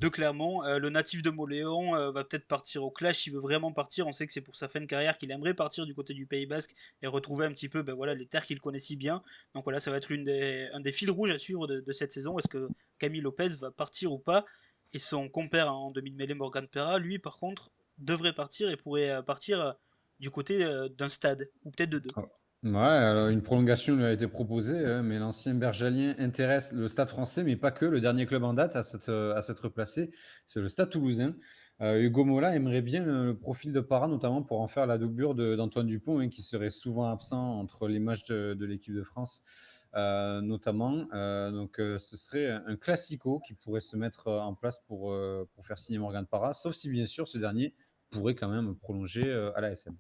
A: Clermont. Le natif de Moléon va peut-être partir au Clash s'il veut vraiment partir. On sait que c'est pour sa fin de carrière qu'il aimerait partir du côté du Pays Basque et retrouver un petit peu voilà, les terres qu'il connaît si bien. Donc voilà, ça va être un des fils rouges à suivre de cette saison. Est-ce que Camille Lopez va partir ou pas? Et son compère en demi-mêlée, Morgan Perra, lui par contre, devrait partir et pourrait partir du côté d'un stade, ou peut-être de deux.
B: Ah. Ouais, alors une prolongation lui a été proposée, mais l'ancien bergalien intéresse le Stade français, mais pas que. Le dernier club en date à s'être placé, c'est le Stade toulousain. Hugo Mola aimerait bien le profil de Parra, notamment pour en faire la doublure d'Antoine Dupont, hein, qui serait souvent absent entre les matchs de l'équipe de France, notamment. Donc ce serait un classico qui pourrait se mettre en place pour faire signer Morgan Parra, sauf si bien sûr ce dernier pourrait quand même prolonger à la SM.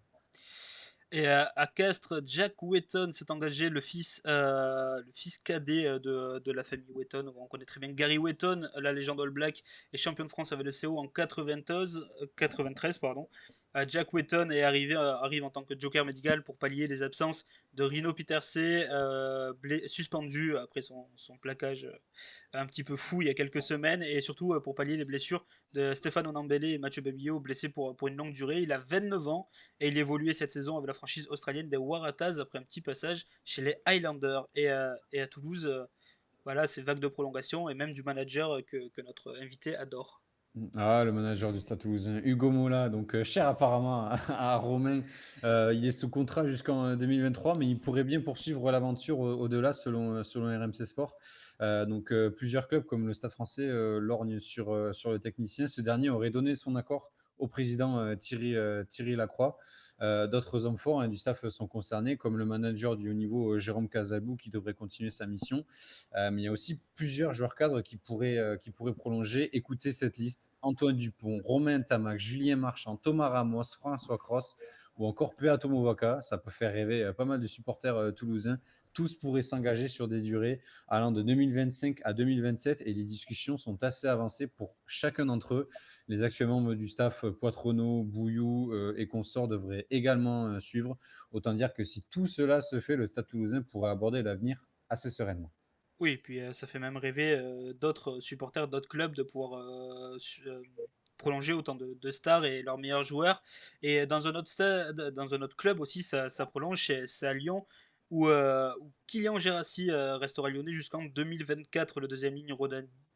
A: Et à Castres, Jack Wetton s'est engagé, le fils cadet de la famille Wetton. On connaît très bien Gary Wetton, la légende All Black et champion de France avec le CO en 93. Pardon. Jack Wetton arrive en tant que joker médical pour pallier les absences de Rino Peterse, suspendu après son plaquage un petit peu fou il y a quelques semaines, et surtout pour pallier les blessures de Stéphane Onambele et Mathieu Babillot, blessés pour une longue durée. Il a 29 ans et il évoluait cette saison avec la franchise australienne des Waratahs après un petit passage chez les Highlanders. Et à Toulouse, voilà, c'est vague de prolongation et même du manager que notre invité adore.
B: Ah, le manager du Stade Toulousain, Hugo Mola, donc cher apparemment à Romain. Il est sous contrat jusqu'en 2023, mais il pourrait bien poursuivre l'aventure au-delà selon RMC Sport. Donc plusieurs clubs comme le Stade français lorgnent sur le technicien. Ce dernier aurait donné son accord au président Thierry Lacroix. D'autres hommes forts, hein, du staff sont concernés, comme le manager du haut niveau Jérôme Casalbou, qui devrait continuer sa mission. Mais il y a aussi plusieurs joueurs cadres qui pourraient prolonger. Écoutez cette liste: Antoine Dupont, Romain Tamac, Julien Marchand, Thomas Ramos, François Cross ou encore Peato Movaca. Ça peut faire rêver pas mal de supporters toulousains. Tous pourraient s'engager sur des durées allant de 2025 à 2027 et les discussions sont assez avancées pour chacun d'entre eux. Les actuels membres du staff, Poitronneau, Bouillou et consorts, devraient également suivre. Autant dire que si tout cela se fait, le Stade toulousain pourrait aborder l'avenir assez sereinement.
A: Oui, et puis ça fait même rêver d'autres supporters d'autres clubs de pouvoir prolonger autant de stars et leurs meilleurs joueurs. Et dans un autre club aussi, ça prolonge, c'est à Lyon, où Kylian Gérassi restera lyonnais jusqu'en 2024. Le deuxième ligne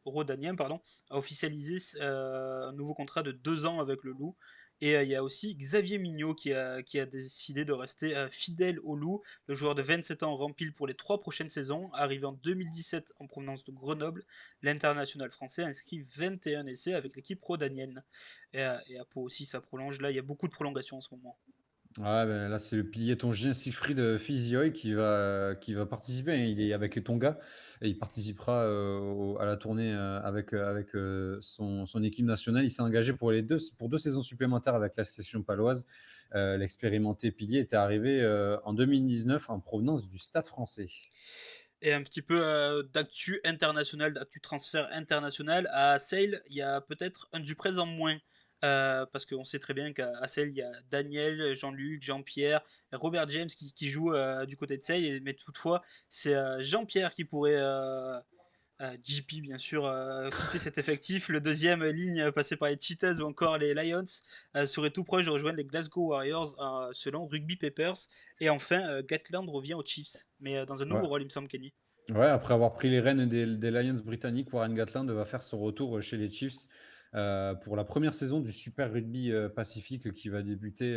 A: rhodanien pardon, a officialisé un nouveau contrat de 2 ans avec le Loup. Et il y a aussi Xavier Mignot qui a décidé de rester fidèle au Loup. Le joueur de 27 ans rempile pour les 3 prochaines saisons. Arrivé en 2017 en provenance de Grenoble, l'international français a inscrit 21 essais avec l'équipe rhodanienne. Et à Pau aussi, ça prolonge. Là, il y a beaucoup de prolongations en ce moment.
B: Ouais, ben, là, c'est le pilier tongien Siegfried Fizioi qui va participer, hein. Il est avec les Tonga et il participera à la tournée avec son équipe nationale. Il s'est engagé pour 2 saisons supplémentaires avec la section paloise. L'expérimenté pilier était arrivé en 2019 en provenance du Stade français.
A: Et un petit peu d'actu international, d'actu transfert international. À Sale, il y a peut-être un du présent moins. Parce qu'on sait très bien qu'à Sale, il y a Daniel, Jean-Luc, Jean-Pierre, Robert James qui jouent du côté de Sale. Mais toutefois, c'est Jean-Pierre qui pourrait JP, bien sûr, quitter cet effectif. Le deuxième ligne, passé par les Cheetahs ou encore les Lions, serait tout proche de rejoindre les Glasgow Warriors, selon Rugby Papers. Et enfin, Gatland revient aux Chiefs, mais dans un nouveau
B: Ouais.
A: rôle, il me semble, Kenny.
B: Ouais, après avoir pris les rênes des Lions britanniques, Warren Gatland va faire son retour chez les Chiefs pour la première saison du Super Rugby Pacifique qui va débuter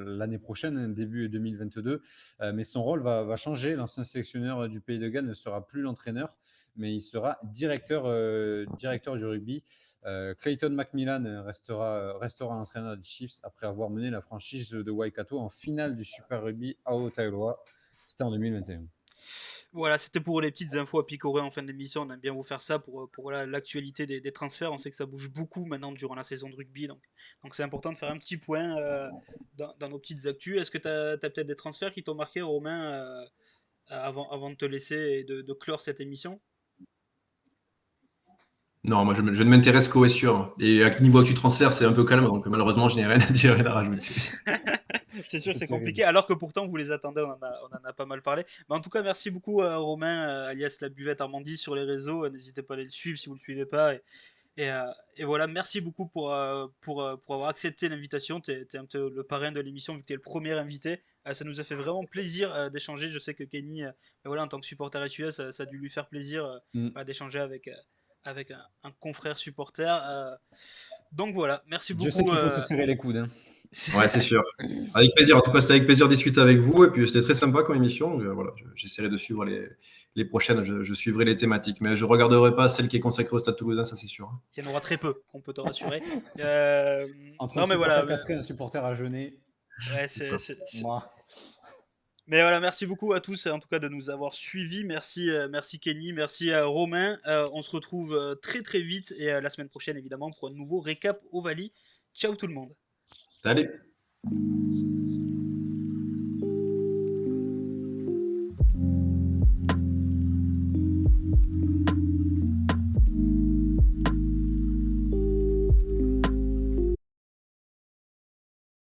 B: l'année prochaine, hein, début 2022. Mais son rôle va changer. L'ancien sélectionneur du Pays de Galles ne sera plus l'entraîneur, mais il sera directeur du rugby. Clayton McMillan restera entraîneur des Chiefs après avoir mené la franchise de Waikato en finale du Super Rugby à Ottawa. C'était en 2021.
A: Voilà, c'était pour les petites infos à picorer en fin d'émission. On aime bien vous faire ça pour voilà, l'actualité des transferts. On sait que ça bouge beaucoup maintenant durant la saison de rugby. Donc c'est important de faire un petit point dans nos petites actus. Est-ce que tu as peut-être des transferts qui t'ont marqué, Romain, avant de te laisser et de clore cette émission?
C: Non, moi je ne m'intéresse qu'aux sûr. Et à niveau actu transfert, c'est un peu calme, donc malheureusement, je n'ai rien à dire, rien à rajouter.
A: C'est sûr,
B: C'est
A: c'est
B: terrible.
A: compliqué, alors que pourtant vous les attendez, on en a pas mal parlé. Mais en tout cas, merci beaucoup Romain, alias la buvette Armandie sur les réseaux. N'hésitez pas à aller le suivre si vous ne le suivez pas. Et voilà, merci beaucoup pour avoir accepté l'invitation. Tu es un peu le parrain de l'émission vu que tu es le premier invité. Ça nous a fait vraiment plaisir d'échanger. Je sais que Kenny, voilà, en tant que supporter SUS, ça a dû lui faire plaisir voilà, d'échanger avec un confrère supporter. Donc voilà, merci
B: Je sais
A: beaucoup.
B: qu'il faut se serrer les coudes. Hein.
C: Ouais, c'est sûr. Avec plaisir. En tout cas, c'était avec plaisir de discuter avec vous. Et puis, c'était très sympa comme émission. Voilà, j'essaierai de suivre les prochaines. Je suivrai les thématiques. Mais je ne regarderai pas celle qui est consacrée au Stade Toulousain, ça c'est sûr.
A: Il y en aura très peu, on peut te rassurer.
B: Entre
A: Non
B: un
A: mais voilà,
B: supporter castré et un supporter à jeûner,
A: ouais,
C: C'est ça.
B: moi.
A: Mais voilà, merci beaucoup à tous en tout cas de nous avoir suivis. Merci, merci Kenny, merci Romain. On se retrouve très très vite et la semaine prochaine évidemment pour un nouveau récap Ovalie. Ciao tout le monde.
C: Allez.